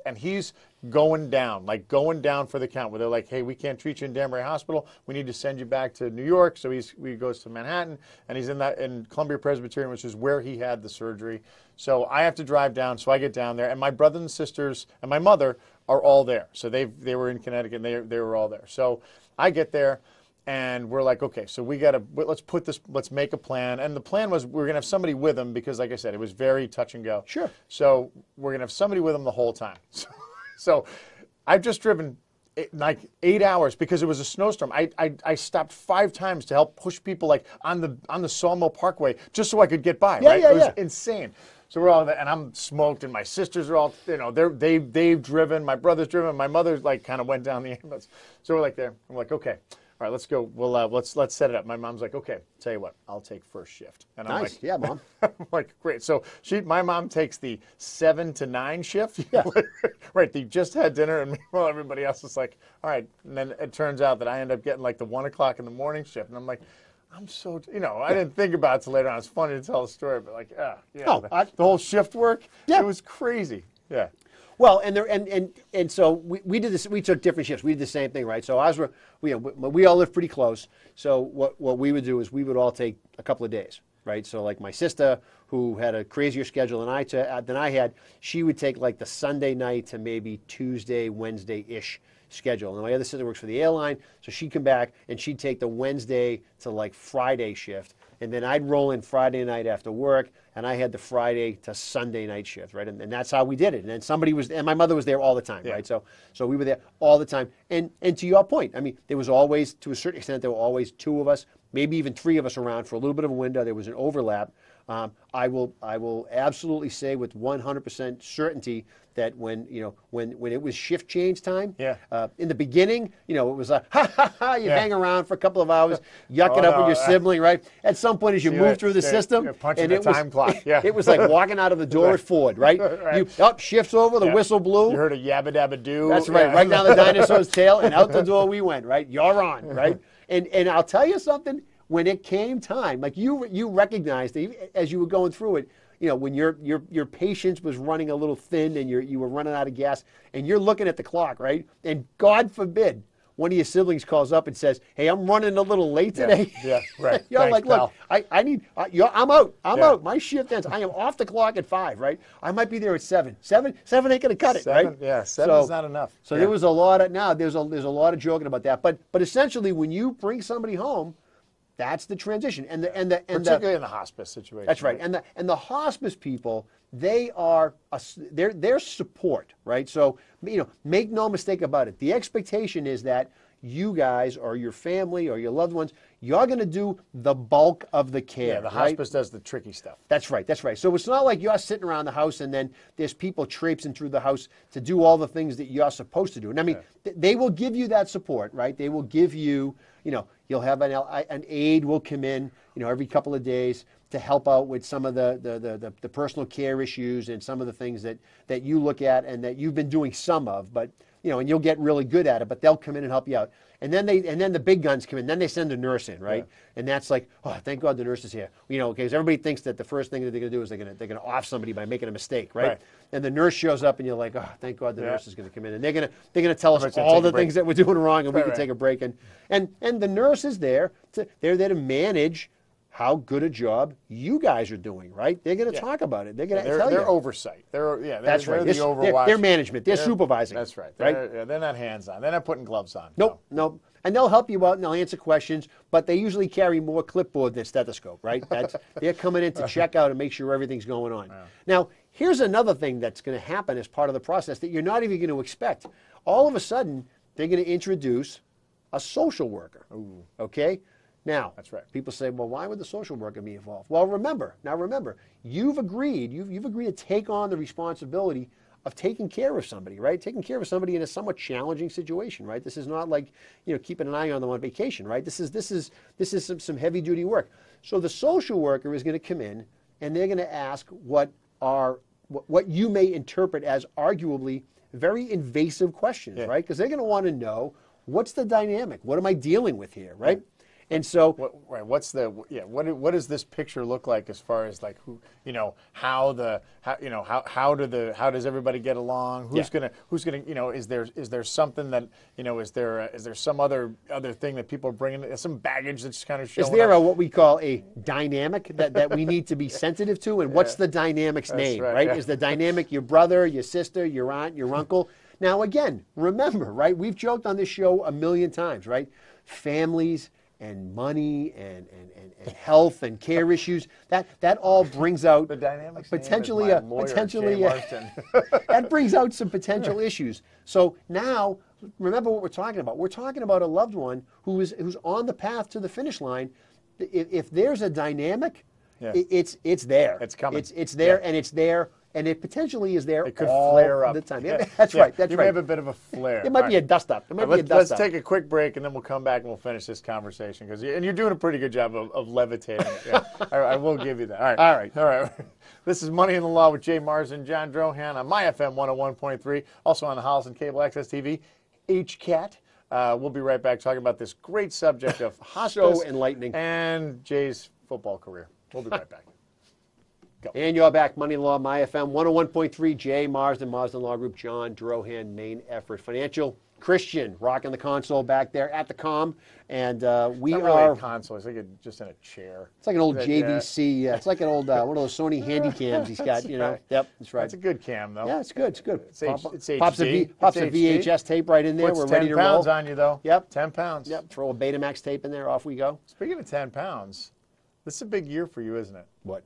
Speaker 1: going down for the count, where they're like, hey, we can't treat you in Danbury Hospital. We need to send you back to New York. So he goes to Manhattan, and he's in Columbia Presbyterian, which is where he had the surgery. So I have to drive down, so I get down there, and my brothers and sisters and my mother are all there. So they were in Connecticut, and they were all there. So I get there. And we're like, okay, so let's make a plan. And the plan was we're going to have somebody with him because, like I said, it was very touch and go.
Speaker 2: Sure.
Speaker 1: So we're going to have somebody with him the whole time. So I've just driven like 8 hours because it was a snowstorm. I stopped 5 times to help push people like on the Sawmill Parkway just so I could get by. Right? It was insane. So we're all there, and I'm smoked, and my sisters are all, they've driven, my brother's driven, my mother's like kind of went down the ambulance. So we're like there. I'm like, okay. All right, let's go. We'll let's set it up. My mom's like, okay, tell you what, I'll take first shift. And I'm
Speaker 2: nice,
Speaker 1: like,
Speaker 2: yeah, Mom.
Speaker 1: I'm like, great. So my mom takes the 7 to 9 shift.
Speaker 2: Yeah.
Speaker 1: Right. They just had dinner, and meanwhile everybody else is like, all right. And then it turns out that I end up getting like the 1 o'clock in the morning shift, and I'm like, I'm so, I didn't think about it till later on. It's funny to tell the story, but like, the whole shift work, it was crazy. Yeah.
Speaker 2: Well, and so we did this. We took different shifts. We did the same thing, right? So we all live pretty close. So what we would do is we would all take a couple of days, right? So like my sister, who had a crazier schedule than I had, she would take like the Sunday night to maybe Tuesday, Wednesday-ish schedule. And my other sister works for the airline, so she'd come back and she'd take the Wednesday to like Friday shift. And then I'd roll in Friday night after work, and I had the Friday to Sunday night shift, right? And that's how we did it. And then and my mother was there all the time, right? So we were there all the time. And to your point, I mean, there was always, to a certain extent, there were always 2 of us, maybe even 3 of us around for a little bit of a window. There was an overlap. I will absolutely say with 100% certainty that when it was shift change time, in the beginning, it was like, you hang around for a couple of hours, yuck it up with your sibling, right? At some point, as you move through the system,
Speaker 1: and it time clock. Yeah.
Speaker 2: It was like walking out of the door at Ford, right? You up, shifts over, the whistle blew.
Speaker 1: You heard a yabba dabba doo.
Speaker 2: That's right, right down the dinosaur's tail, and out the door we went, right? You're on, right? And I'll tell you something. When it came time, like you recognized as you were going through it, when your patience was running a little thin and you were running out of gas, and you're looking at the clock, right? And God forbid one of your siblings calls up and says, "Hey, I'm running a little late today."
Speaker 1: Yeah, right.
Speaker 2: You're
Speaker 1: Thanks,
Speaker 2: like,
Speaker 1: pal.
Speaker 2: "Look, I'm out. I'm out. My shift ends. I am off the clock at 5, right? I might be there at 7. 7 ain't gonna cut it, right?
Speaker 1: Yeah, 7 is not enough.
Speaker 2: So there was a lot of there's a lot of joking about that, but essentially when you bring somebody home, That's the transition,
Speaker 1: particularly in the hospice situation.
Speaker 2: That's right, and the hospice people, they're support, right? So make no mistake about it. The expectation is that you guys or your family or your loved ones, you're going to do the bulk of the care.
Speaker 1: Yeah, the hospice does the tricky stuff.
Speaker 2: That's right, that's right. So it's not like you're sitting around the house and then there's people traipsing through the house to do all the things that you're supposed to do. And I mean, they will give you that support, right? They will give you, you'll have an aide will come in, every couple of days to help out with some of the personal care issues and some of the things that you look at and that you've been doing some of, but and you'll get really good at it, but they'll come in and help you out. And then the big guns come in. Then they send a nurse in, right? Yeah. And that's like, oh, thank God the nurse is here. Because everybody thinks that the first thing that they're going to do is they're going to off somebody by making a mistake, right? And the nurse shows up, and you're like, oh, thank God the nurse is going to come in, and they're going to tell us all the things that we're doing wrong, and we can take a break. And the nurse is there. They're there to manage how good a job you guys are doing, right? They're going to talk about it. They're going to tell you.
Speaker 1: They're oversight.
Speaker 2: That's right.
Speaker 1: They're the overwatch.
Speaker 2: They're management. They're supervising.
Speaker 1: That's right.
Speaker 2: Right?
Speaker 1: They're not hands-on. They're not putting gloves on.
Speaker 2: Nope. And they'll help you out and they'll answer questions, but they usually carry more clipboard than stethoscope, right? They're coming in to check out and make sure everything's going on. Yeah. Now, here's another thing that's going to happen as part of the process that you're not even going to expect. All of a sudden, they're going to introduce a social worker.
Speaker 1: Ooh.
Speaker 2: Okay? Now,
Speaker 1: that's right.
Speaker 2: People say, well, why would the social worker be involved? Well, remember, you've agreed to take on the responsibility of taking care of somebody, right? Taking care of somebody in a somewhat challenging situation, right? This is not like, keeping an eye on them on vacation, right? This is some heavy duty work. So the social worker is going to come in and they're going to ask what you may interpret as arguably very invasive questions, right? Because they're going to want to know, what's the dynamic? What am I dealing with here, right? And so,
Speaker 1: what does this picture look like as far as like who, how does everybody get along? Who's gonna, is there something that, is there some other thing that people are bringing, some baggage that's kind of showing
Speaker 2: up? Is there
Speaker 1: what
Speaker 2: we call a dynamic that we need to be sensitive to? And what's the dynamic's name, right? Is the dynamic your brother, your sister, your aunt, your uncle? Now again, remember, right? We've joked on this show a million times, right? Families and money and health and care issues, that all brings out
Speaker 1: the dynamics
Speaker 2: potentially
Speaker 1: that
Speaker 2: brings out some potential issues. So now remember what we're talking about. We're talking about a loved one who's on the path to the finish line. If there's a dynamic, it's there.
Speaker 1: It's coming.
Speaker 2: It's there and it's there. And it potentially is there.
Speaker 1: It could
Speaker 2: all
Speaker 1: flare up
Speaker 2: the time. Yeah, that's right. That's
Speaker 1: you
Speaker 2: right.
Speaker 1: may have a bit of a flare.
Speaker 2: It might be a dust up.
Speaker 1: Let's take a quick break and then we'll come back and we'll finish this conversation and you're doing a pretty good job of levitating it. Yeah. I will give you that. All right. This is Money in the Law with Jay Mars and John Drohan on My FM 101.3, also on the Hollis and Cable Access TV, HCAT. We'll be right back talking about this great subject of hospice
Speaker 2: so enlightening
Speaker 1: and Jay's football career. We'll be right back.
Speaker 2: Go. And you're back, Money in the Law, My FM 101.3, Jay Marsden, Marsden Law Group, John Drohan, Main Effort Financial. Christian, rocking the console back there at the comm. And we
Speaker 1: not
Speaker 2: are...
Speaker 1: really a console, it's like just in a chair.
Speaker 2: It's like an old JVC. Yeah. It's like an old, one of those Sony handy cams he's got,
Speaker 1: Right.
Speaker 2: Yep, that's right.
Speaker 1: It's a good cam, though.
Speaker 2: Yeah, it's good, it's good.
Speaker 1: It's HD.
Speaker 2: Pops a VHS tape right in there.
Speaker 1: Puts
Speaker 2: We're ready to roll.
Speaker 1: 10 pounds on you, though.
Speaker 2: Yep.
Speaker 1: 10 pounds.
Speaker 2: Yep, throw a Betamax tape in there, off we go.
Speaker 1: Speaking of 10 pounds, this is a big year for you, isn't it?
Speaker 2: What?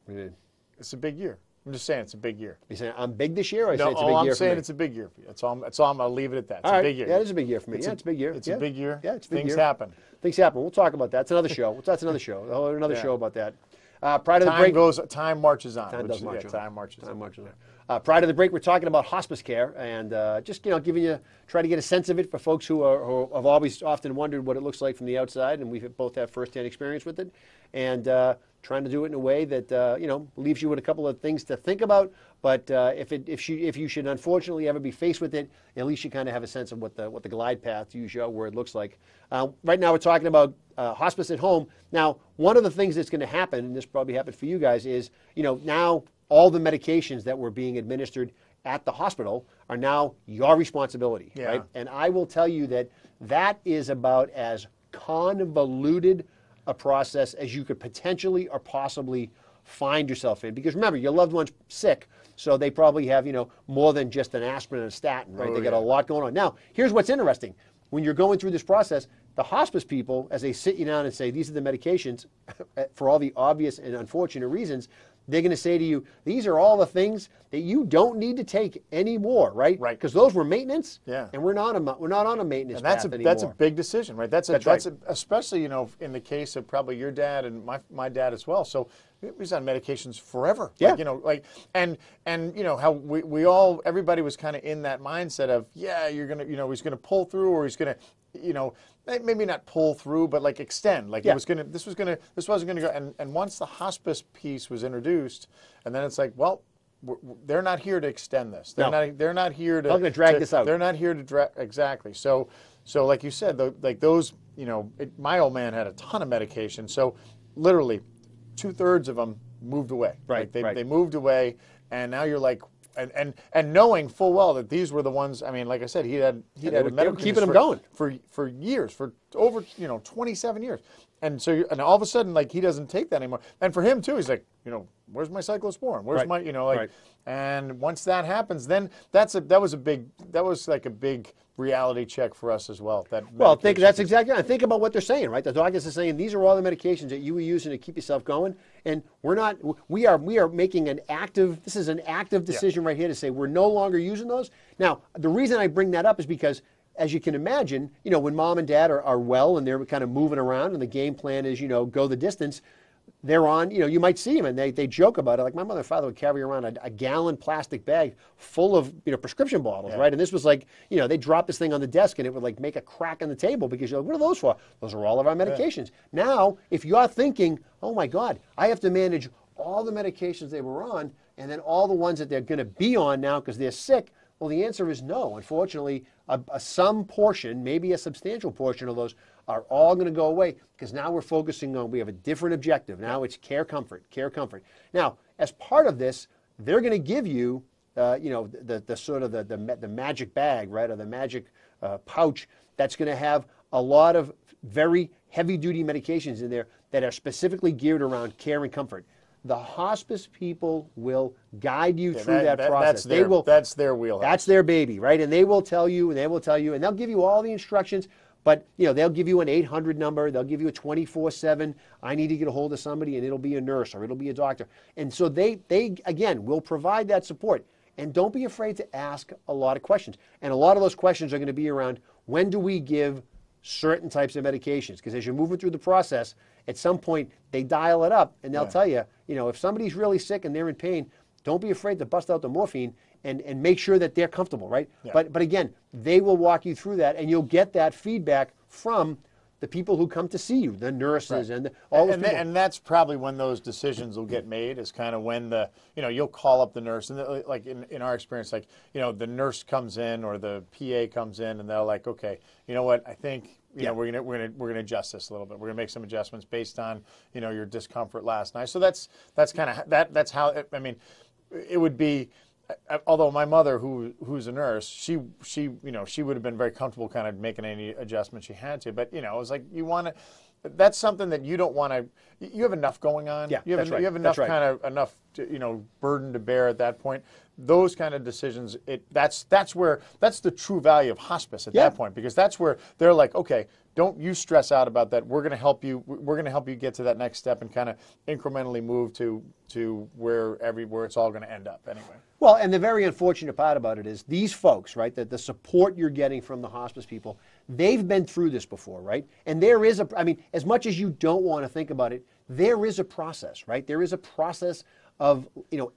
Speaker 1: It's a big year. I'm just saying it's a big year.
Speaker 2: You saying I'm big this year, or
Speaker 1: no,
Speaker 2: say it's a big year for me?
Speaker 1: I'm saying it's a big year for you. That's all I'm going to leave it at that. It's a big year.
Speaker 2: Yeah, it is a big year for me. It's a big year.
Speaker 1: It's a big year.
Speaker 2: Yeah, it's a big year.
Speaker 1: Things happen.
Speaker 2: Things happen. We'll talk about that. It's another show. That's another show. Another show about that. Prior to the break,
Speaker 1: time marches on.
Speaker 2: Time does march on.
Speaker 1: Time marches on.
Speaker 2: Prior to the break, we're talking about hospice care and just try to get a sense of it for folks who have often wondered what it looks like from the outside, and we both have firsthand experience with it, and trying to do it in a way that leaves you with a couple of things to think about. But if you should unfortunately ever be faced with it, at least you kind of have a sense of what the glide path, to use your word, looks like. Right now, we're talking about hospice at home. Now, one of the things that's going to happen, and this probably happened for you guys, is now all the medications that were being administered at the hospital are now your responsibility, right? And I will tell you that is about as convoluted a process as you could potentially or possibly find yourself in. Because remember, your loved one's sick, so they probably have, more than just an asprin and a statin, right? They got a lot going on. Now, here's what's interesting. when you're going through this process, the hospice people, as they sit you down and say, these are the medications, for all the obvious and unfortunate reasons, they're going to say to you, these are all the things that you don't need to take anymore, right?
Speaker 1: Right.
Speaker 2: Because those were maintenance,
Speaker 1: Yeah.
Speaker 2: and we're not on a maintenance path anymore.
Speaker 1: That's a big decision, right? That's
Speaker 2: right.
Speaker 1: Especially, in the case of probably your dad and my dad as well. So he was on medications forever.
Speaker 2: Yeah.
Speaker 1: And how everybody was kind of in that mindset of, yeah, you're going to, he's going to pull through, or he's going to, maybe not pull through, but like extend. Like this wasn't going to go. And once the hospice piece was introduced, and then it's like, well, they're not here to extend this. They're not here to.
Speaker 2: They're going to drag this out.
Speaker 1: They're not here to drag. Exactly. So like you said, those, my old man had a ton of medication. So literally 2/3 of them moved away.
Speaker 2: Right.
Speaker 1: They moved away, and now you're like. And knowing full well that these were the ones, I mean, like I said, he had a medical
Speaker 2: keeping them going
Speaker 1: for years, for over 27 years, and so and all of a sudden, like, he doesn't take that anymore. And for him too, he's like, where's my cyclosporin? Where's my And once that happens, then that was like a big reality check for us as well.
Speaker 2: That's exactly right. Think about what they're saying, right? The doctors are saying these are all the medications that you were using to keep yourself going, and we are making an active decision right here to say we're no longer using those. Now, the reason I bring that up is because, as you can imagine, when mom and dad are well and they're kind of moving around and the game plan is, go the distance, they're on, you might see them and they joke about it. Like my mother and father would carry around a gallon plastic bag full of, prescription bottles, right? And this was like, they drop this thing on the desk and it would like make a crack in the table because you're like, what are those for? Those are all of our medications. Yeah. Now, if you're thinking, oh my God, I have to manage all the medications they were on and then all the ones that they're going to be on now because they're sick, well, the answer is no. Unfortunately, some portion, maybe a substantial portion of those are all going to go away because now we're focusing on, we have a different objective. Now it's care comfort. Now, as part of this, they're going to give you, the sort of the magic bag, right, or the magic pouch that's going to have a lot of very heavy-duty medications in there that are specifically geared around care and comfort. The hospice people will guide you through that process.
Speaker 1: That's their wheelhouse.
Speaker 2: That's their baby, right? And they will tell you, and they'll give you all the instructions. But they'll give you an 800 number. They'll give you a 24/7. I need to get a hold of somebody, and it'll be a nurse or it'll be a doctor. And so they again will provide that support. And don't be afraid to ask a lot of questions. And a lot of those questions are going to be around, when do we give certain types of medications? Because as you're moving through the process, at some point they dial it up and they'll tell you, if somebody's really sick and they're in pain, don't be afraid to bust out the morphine and make sure that they're comfortable, right? Yeah. But again, they will walk you through that, and you'll get that feedback from the people who come to see you, the nurses, and all those people.
Speaker 1: And that's probably when those decisions will get made, is kind of when you'll call up the nurse, and like in our experience, like, the nurse comes in or the PA comes in, and they're like, okay, you know what, I think, we're gonna adjust this a little bit. We're gonna make some adjustments based on, your discomfort last night. So that's kind of that's how it would be. Although my mother, who's a nurse, she would have been very comfortable kind of making any adjustments she had to. But it was like, that's something that you don't want to. You have enough going on.
Speaker 2: Yeah,
Speaker 1: you have enough enough burden to bear at that point. Those kind of decisions, that's the true value of hospice at that point, because that's where they're like, okay, don't you stress out about that. We're going to help you. We're going to help you get to that next step and kind of incrementally move to where it's all going to end up anyway.
Speaker 2: Well, and the very unfortunate part about it is these folks, right, that the support you're getting from the hospice people, they've been through this before, right? And there is as much as you don't want to think about it, there is a process, right? There is a process of,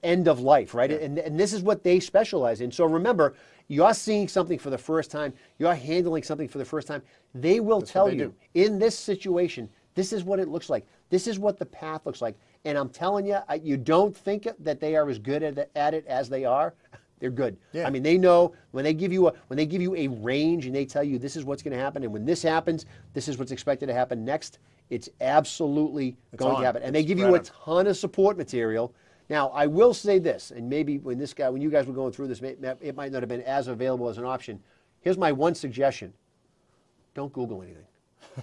Speaker 2: end of life, right? Yeah. And this is what they specialize in. So remember, you're seeing something for the first time, you're handling something for the first time, they will tell you, in this situation, this is what it looks like. This is what the path looks like. And I'm telling you, you don't think that they are as good at it as they are. They're good. Yeah. They know when they give you a range and they tell you this is what's going to happen, and when this happens, this is what's expected to happen next. It's absolutely going to happen. And they give you a ton of support material. Now, I will say this, and maybe when you guys were going through this, it might not have been as available as an option. Here's my one suggestion: don't Google anything.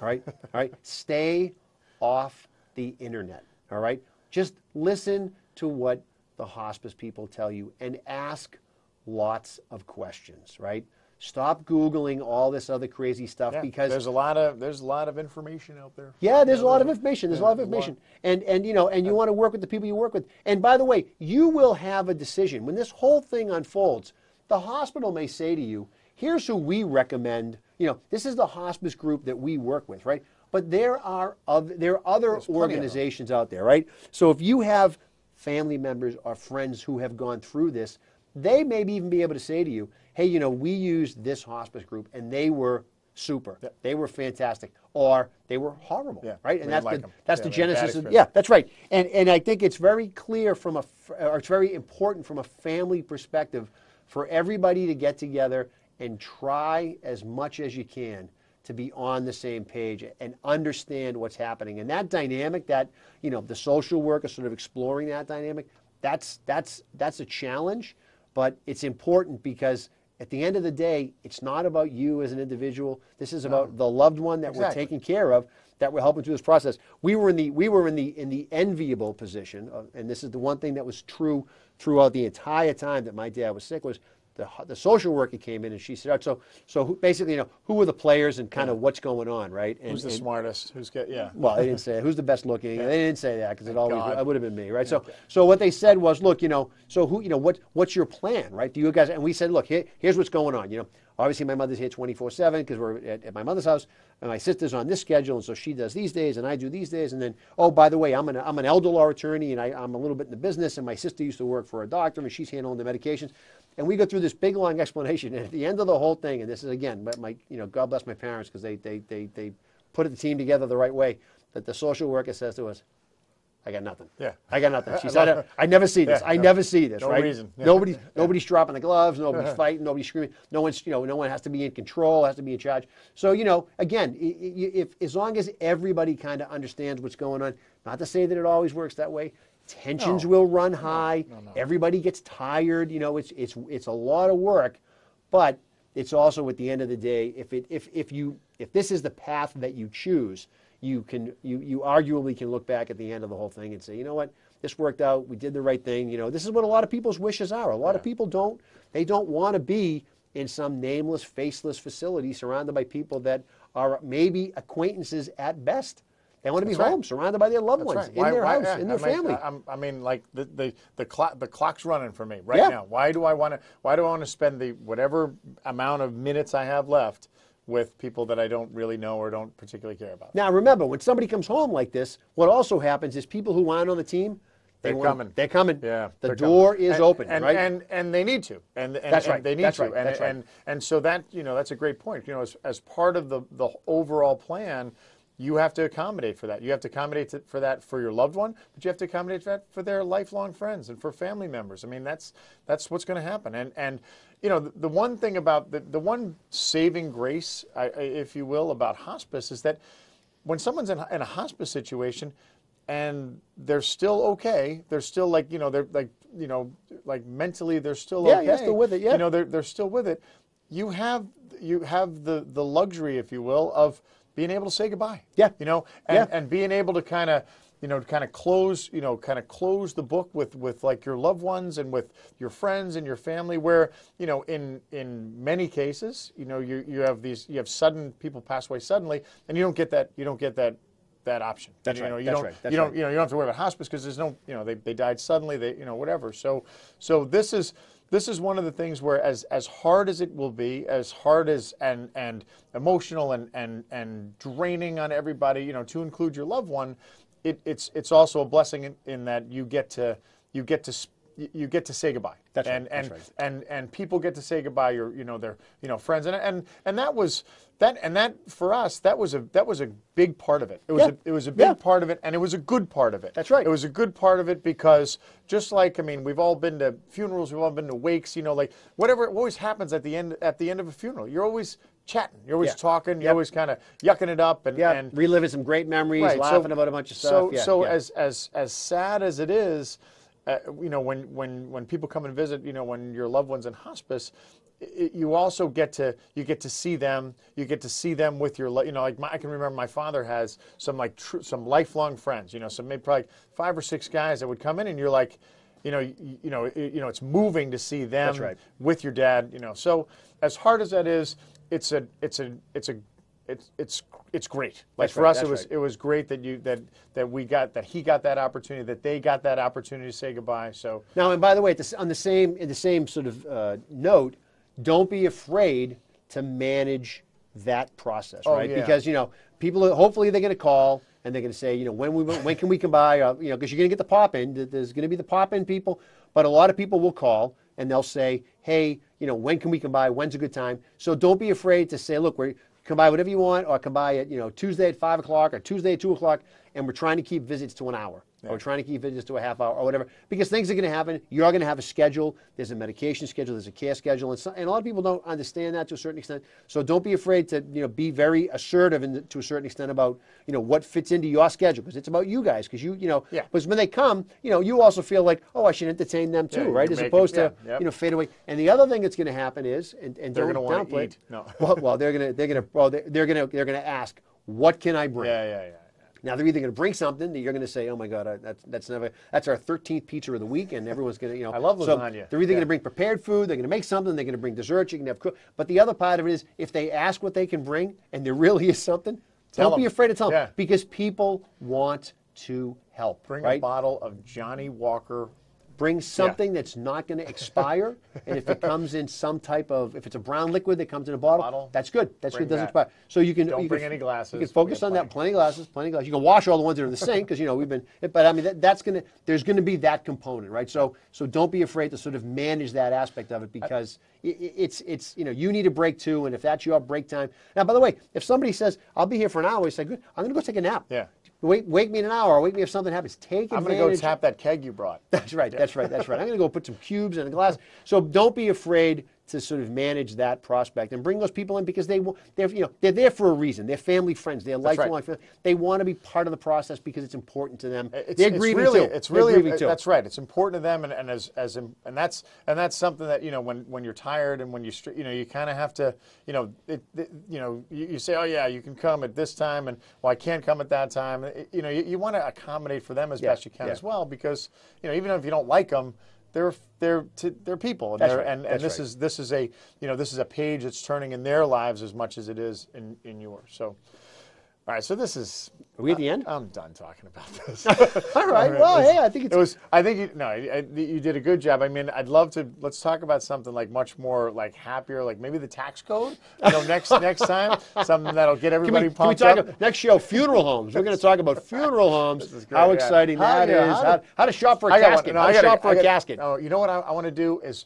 Speaker 2: All right, all right. Stay off the internet. All right. Just listen to what the hospice people tell you and ask lots of questions, right? Stop Googling all this other crazy stuff because
Speaker 1: there's a lot of information out there.
Speaker 2: Yeah, there's a lot of information. There's a lot of information, and you know, and you want to work with the people you work with. And by the way, you will have a decision when this whole thing unfolds. The hospital may say to you, "Here's who we recommend." You know, this is the hospice group that we work with, right? But there are other organizations out there, right? So if you have family members or friends who have gone through this, they may even be able to say to you, hey, you know, we used this hospice group and they were super. Yep. They were fantastic. Or they were horrible, right? And that's the genesis of, that's right. And I think it's very clear or it's very important from a family perspective for everybody to get together and try as much as you can to be on the same page and understand what's happening. And that dynamic, that, you know, the social work is sort of exploring that dynamic, that's a challenge, but it's important because at the end of the day, it's not about you as an individual. This is about the loved one that we're taking care of, that we're helping through this process. We were in the enviable position, and this is the one thing that was true throughout the entire time that my dad was sick, was the social worker came in and she said, so basically, you know, who were the players and kind of what's going on, right? And,
Speaker 1: who's the smartest?
Speaker 2: Well, they didn't say who's the best looking. They didn't say that because it would have been me, right? So what they said was, look, you know, so who, you know, what's your plan, right? Do you guys? And we said, look, here's what's going on. You know, obviously my mother's here 24/7 because we're at my mother's house, and my sister's on this schedule, and so she does these days, and I do these days, and then, oh, by the way, I'm an elder law attorney, and I'm a little bit in the business, and my sister used to work for a doctor, and she's handling the medications. And we go through this big, long explanation, and at the end of the whole thing, and this is, again, you know, God bless my parents because they put the team together the right way, that the social worker says to us, I got nothing.
Speaker 1: Yeah.
Speaker 2: I got nothing. She said, I never see this. I never see this,
Speaker 1: no
Speaker 2: right?
Speaker 1: Reason. Yeah.
Speaker 2: Nobody's dropping the gloves. Nobody's fighting. Nobody's screaming. No one has to be in control, has to be in charge. So, you know, again, if as long as everybody kind of understands what's going on, not to say that it always works that way, tensions will run high. No. Everybody gets tired. You know, it's a lot of work, but it's also, at the end of the day, if this is the path that you choose, you arguably can look back at the end of the whole thing and say, you know what, this worked out. We did the right thing. You know, this is what a lot of people's wishes are. A lot of people don't want to be in some nameless, faceless facility surrounded by people that are maybe acquaintances at best. They want to be home, surrounded by their loved ones, in their house, in their family.
Speaker 1: I mean, like the clock's running for me right now. Why do I want to spend the whatever amount of minutes I have left with people that I don't really know or don't particularly care about?
Speaker 2: Now, remember, when somebody comes home like this, what also happens is people who aren't on the team, they're coming.
Speaker 1: Yeah,
Speaker 2: the door is open, right?
Speaker 1: And they need to. And
Speaker 2: that's right.
Speaker 1: They need to. And so that, you know, that's a great point. You know, as part of the overall plan, you have to accommodate for that. You have to accommodate for that for your loved one, but you have to accommodate for that for their lifelong friends and for family members. I mean, that's what's going to happen. And you know, the one thing about the one saving grace, if you will, about hospice is that when someone's in a hospice situation and they're still okay, they're still like, you know, they're like, you know, like mentally they're still okay.
Speaker 2: Yeah, still with it. Yeah,
Speaker 1: you know, they're still with it. You have the luxury, if you will, of being able to say goodbye.
Speaker 2: Yeah.
Speaker 1: You know, and being able to kind of close the book with like your loved ones and with your friends and your family, where, you know, in many cases, you know, you have sudden people pass away suddenly, and you don't get that option.
Speaker 2: That's right.
Speaker 1: You don't have to worry about hospice because there's no, you know, they died suddenly, you know, whatever. So this is one of the things where, as hard as it will be, as hard as and emotional and draining on everybody, you know, to include your loved one, it's also a blessing in that you get to say goodbye.
Speaker 2: That's
Speaker 1: right. And people get to say goodbye. Their friends, and that for us, that was a big part of it. It was a big part of it, and it was a good part of it.
Speaker 2: That's right.
Speaker 1: It was a good part of it because, just like, I mean, we've all been to funerals, we've all been to wakes, you know, like whatever always happens at the end of a funeral. You're always chatting, you're always talking, you're always kind of yucking it up and
Speaker 2: reliving some great memories, laughing about a bunch of stuff.
Speaker 1: As sad as it is, you know, when people come and visit, you know, when your loved one's in hospice, you also get to see them. You get to see them with your, you know, like I can remember my father has some like some lifelong friends, you know, some maybe probably 5 or 6 guys that would come in, and you're like, it's moving to see them
Speaker 2: That's right.
Speaker 1: with your dad. So as hard as that is, it's great. Like for us, it was great that he got that opportunity, that they got that opportunity to say goodbye. So
Speaker 2: now, and by the way, in the same sort of note, don't be afraid to manage that process, right?
Speaker 1: Yeah.
Speaker 2: Because people hopefully they're going to call and they're going to say, when can we come by? Because you're going to get the pop-in. There's going to be the pop-in people, but a lot of people will call and they'll say, hey, when can we come by? When's a good time? So don't be afraid to say, look, come by whatever you want, or come by at Tuesday at 5 o'clock or Tuesday at 2 o'clock, and we're trying to keep visits to an hour. Yeah. Or we're trying to keep visits to a half hour or whatever, because things are going to happen. You're going to have a schedule. There's a medication schedule. There's a care schedule, and a lot of people don't understand that to a certain extent. So don't be afraid to be very assertive to a certain extent about what fits into your schedule, because it's about you guys. Because because when they come, you also feel like, oh, I should entertain them too, right? As opposed to fade away. And the other thing that's going to happen is, and
Speaker 1: they're
Speaker 2: don't
Speaker 1: going to
Speaker 2: downplay.
Speaker 1: No.
Speaker 2: well, they're going to ask, what can I bring?
Speaker 1: Yeah.
Speaker 2: Now they're either going to bring something that you're going to say, "Oh my God, that's our 13th pizza of the week," and everyone's going to,
Speaker 1: I love lasagna.
Speaker 2: So they're either going to bring prepared food, they're going to make something, they're going to bring dessert. You can have but the other part of it is, if they ask what they can bring, and there really is something, don't be afraid to tell them, because people want to help.
Speaker 1: Bring
Speaker 2: right?
Speaker 1: a bottle of Johnny Walker.
Speaker 2: Bring something that's not going to expire, and if it comes in some type of, if it's a brown liquid that comes in a bottle, that's good. That's good. Doesn't expire. So you can
Speaker 1: don't bring any glasses.
Speaker 2: You can focus on that. Plenty of glasses. You can wash all the ones that are in the sink, because we've been. But I mean, there's going to be that component, right? So don't be afraid to sort of manage that aspect of it, because it's you need a break too, and if that's your break time. Now, by the way, if somebody says, "I'll be here for an hour," you say, "Good, I'm going to go take a nap."
Speaker 1: Yeah.
Speaker 2: Wake me in an hour, or wake me if something happens. Take advantage.
Speaker 1: I'm going to go tap that keg you brought.
Speaker 2: That's right. That's right. I'm going to go put some cubes in a glass. So don't be afraid to sort of manage that prospect and bring those people in, because they're there for a reason. They're family friends. They're lifelong family. They want to be part of the process because it's important to them. They're grieving too.
Speaker 1: It's really that's right. It's important to them, and that's something that when you're tired and when you kind of have to you say, oh yeah, you can come at this time, and well, I can't come at that time. You want to accommodate for them as best you can as well, because even if you don't like them, they're people, and this is a page that's turning in their lives as much as it is in yours. So, all right. So this is.
Speaker 2: Are we at the end?
Speaker 1: I'm done talking about this.
Speaker 2: All right. Well, hey, I think
Speaker 1: you did a good job. I mean, I'd love to. Let's talk about something like much more like happier, like maybe the tax code. Next time, something that'll get everybody pumped
Speaker 2: can we
Speaker 1: up.
Speaker 2: talk next show, funeral homes. We're going to talk about funeral homes. This is great, how exciting that is! How to shop for a casket. How to shop for a casket.
Speaker 1: Oh, you know what I want to do is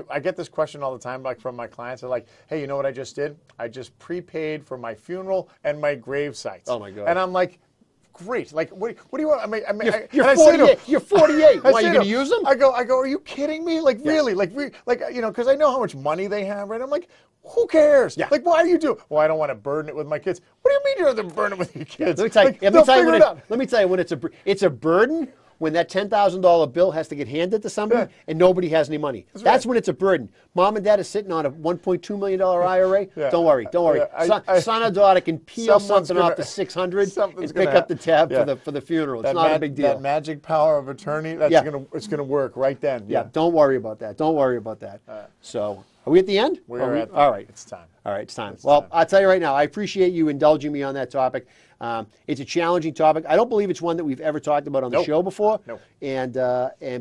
Speaker 1: I get this question all the time, like from my clients. They're like, "Hey, you know what I just did? I just prepaid for my funeral and my grave sites."
Speaker 2: Oh my God.
Speaker 1: And I'm like, great. Like, what do you want? I mean,
Speaker 2: you're 48. You're 48. Why, are you going to use them?
Speaker 1: I go, are you kidding me? Like, really? Like, because I know how much money they have, right? I'm like, who cares?
Speaker 2: Yeah.
Speaker 1: Like, why are you doing? Well, I don't want to burden it with my kids. What do you mean you don't have to burden it with your kids?
Speaker 2: Let me tell you when it's a burden. When that $10,000 bill has to get handed to somebody and nobody has any money. That's when it's a burden. Mom and dad is sitting on a $1.2 million IRA. Don't worry. Son or daughter can peel something off the 600 and pick up the tab for the funeral. It's not a big deal.
Speaker 1: That magic power of attorney, it's gonna work right then.
Speaker 2: Yeah. Don't worry about that. So, are we at the end?
Speaker 1: All right. It's time.
Speaker 2: All right, it's time. I'll tell you right now, I appreciate you indulging me on that topic. It's a challenging topic. I don't believe it's one that we've ever talked about on the show before.
Speaker 1: Nope.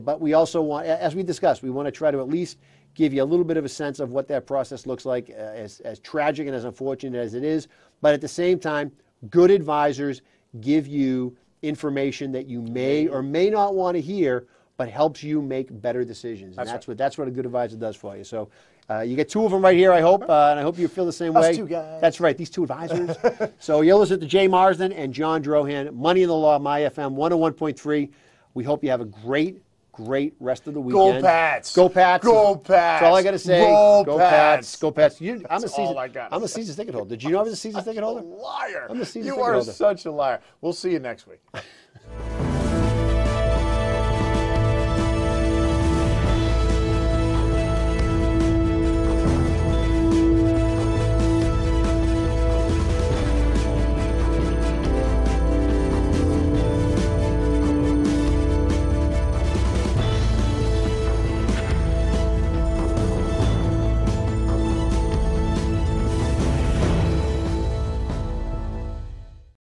Speaker 2: But we also want, as we discussed, we want to try to at least give you a little bit of a sense of what that process looks like, as tragic and as unfortunate as it is. But at the same time, good advisors give you information that you may or may not want to hear, but helps you make better decisions. And that's what a good advisor does for you. So. You get two of them right here, I hope, and I hope you feel the same way.
Speaker 1: Us two guys.
Speaker 2: That's right, these two advisors. So you'll listen to Jay Marsden and John Drohan, Money in the Law, My FM 101.3. We hope you have a great rest of the weekend.
Speaker 1: Go Pats!
Speaker 2: Go Pats!
Speaker 1: Go Pats!
Speaker 2: That's all I got to say.
Speaker 1: Go Pats!
Speaker 2: Go Pats!
Speaker 1: I'm a
Speaker 2: season ticket holder. Did you know I was a season ticket holder?
Speaker 1: Liar!
Speaker 2: I'm a season
Speaker 1: you
Speaker 2: ticket
Speaker 1: are
Speaker 2: holder.
Speaker 1: such a liar. We'll see you next week.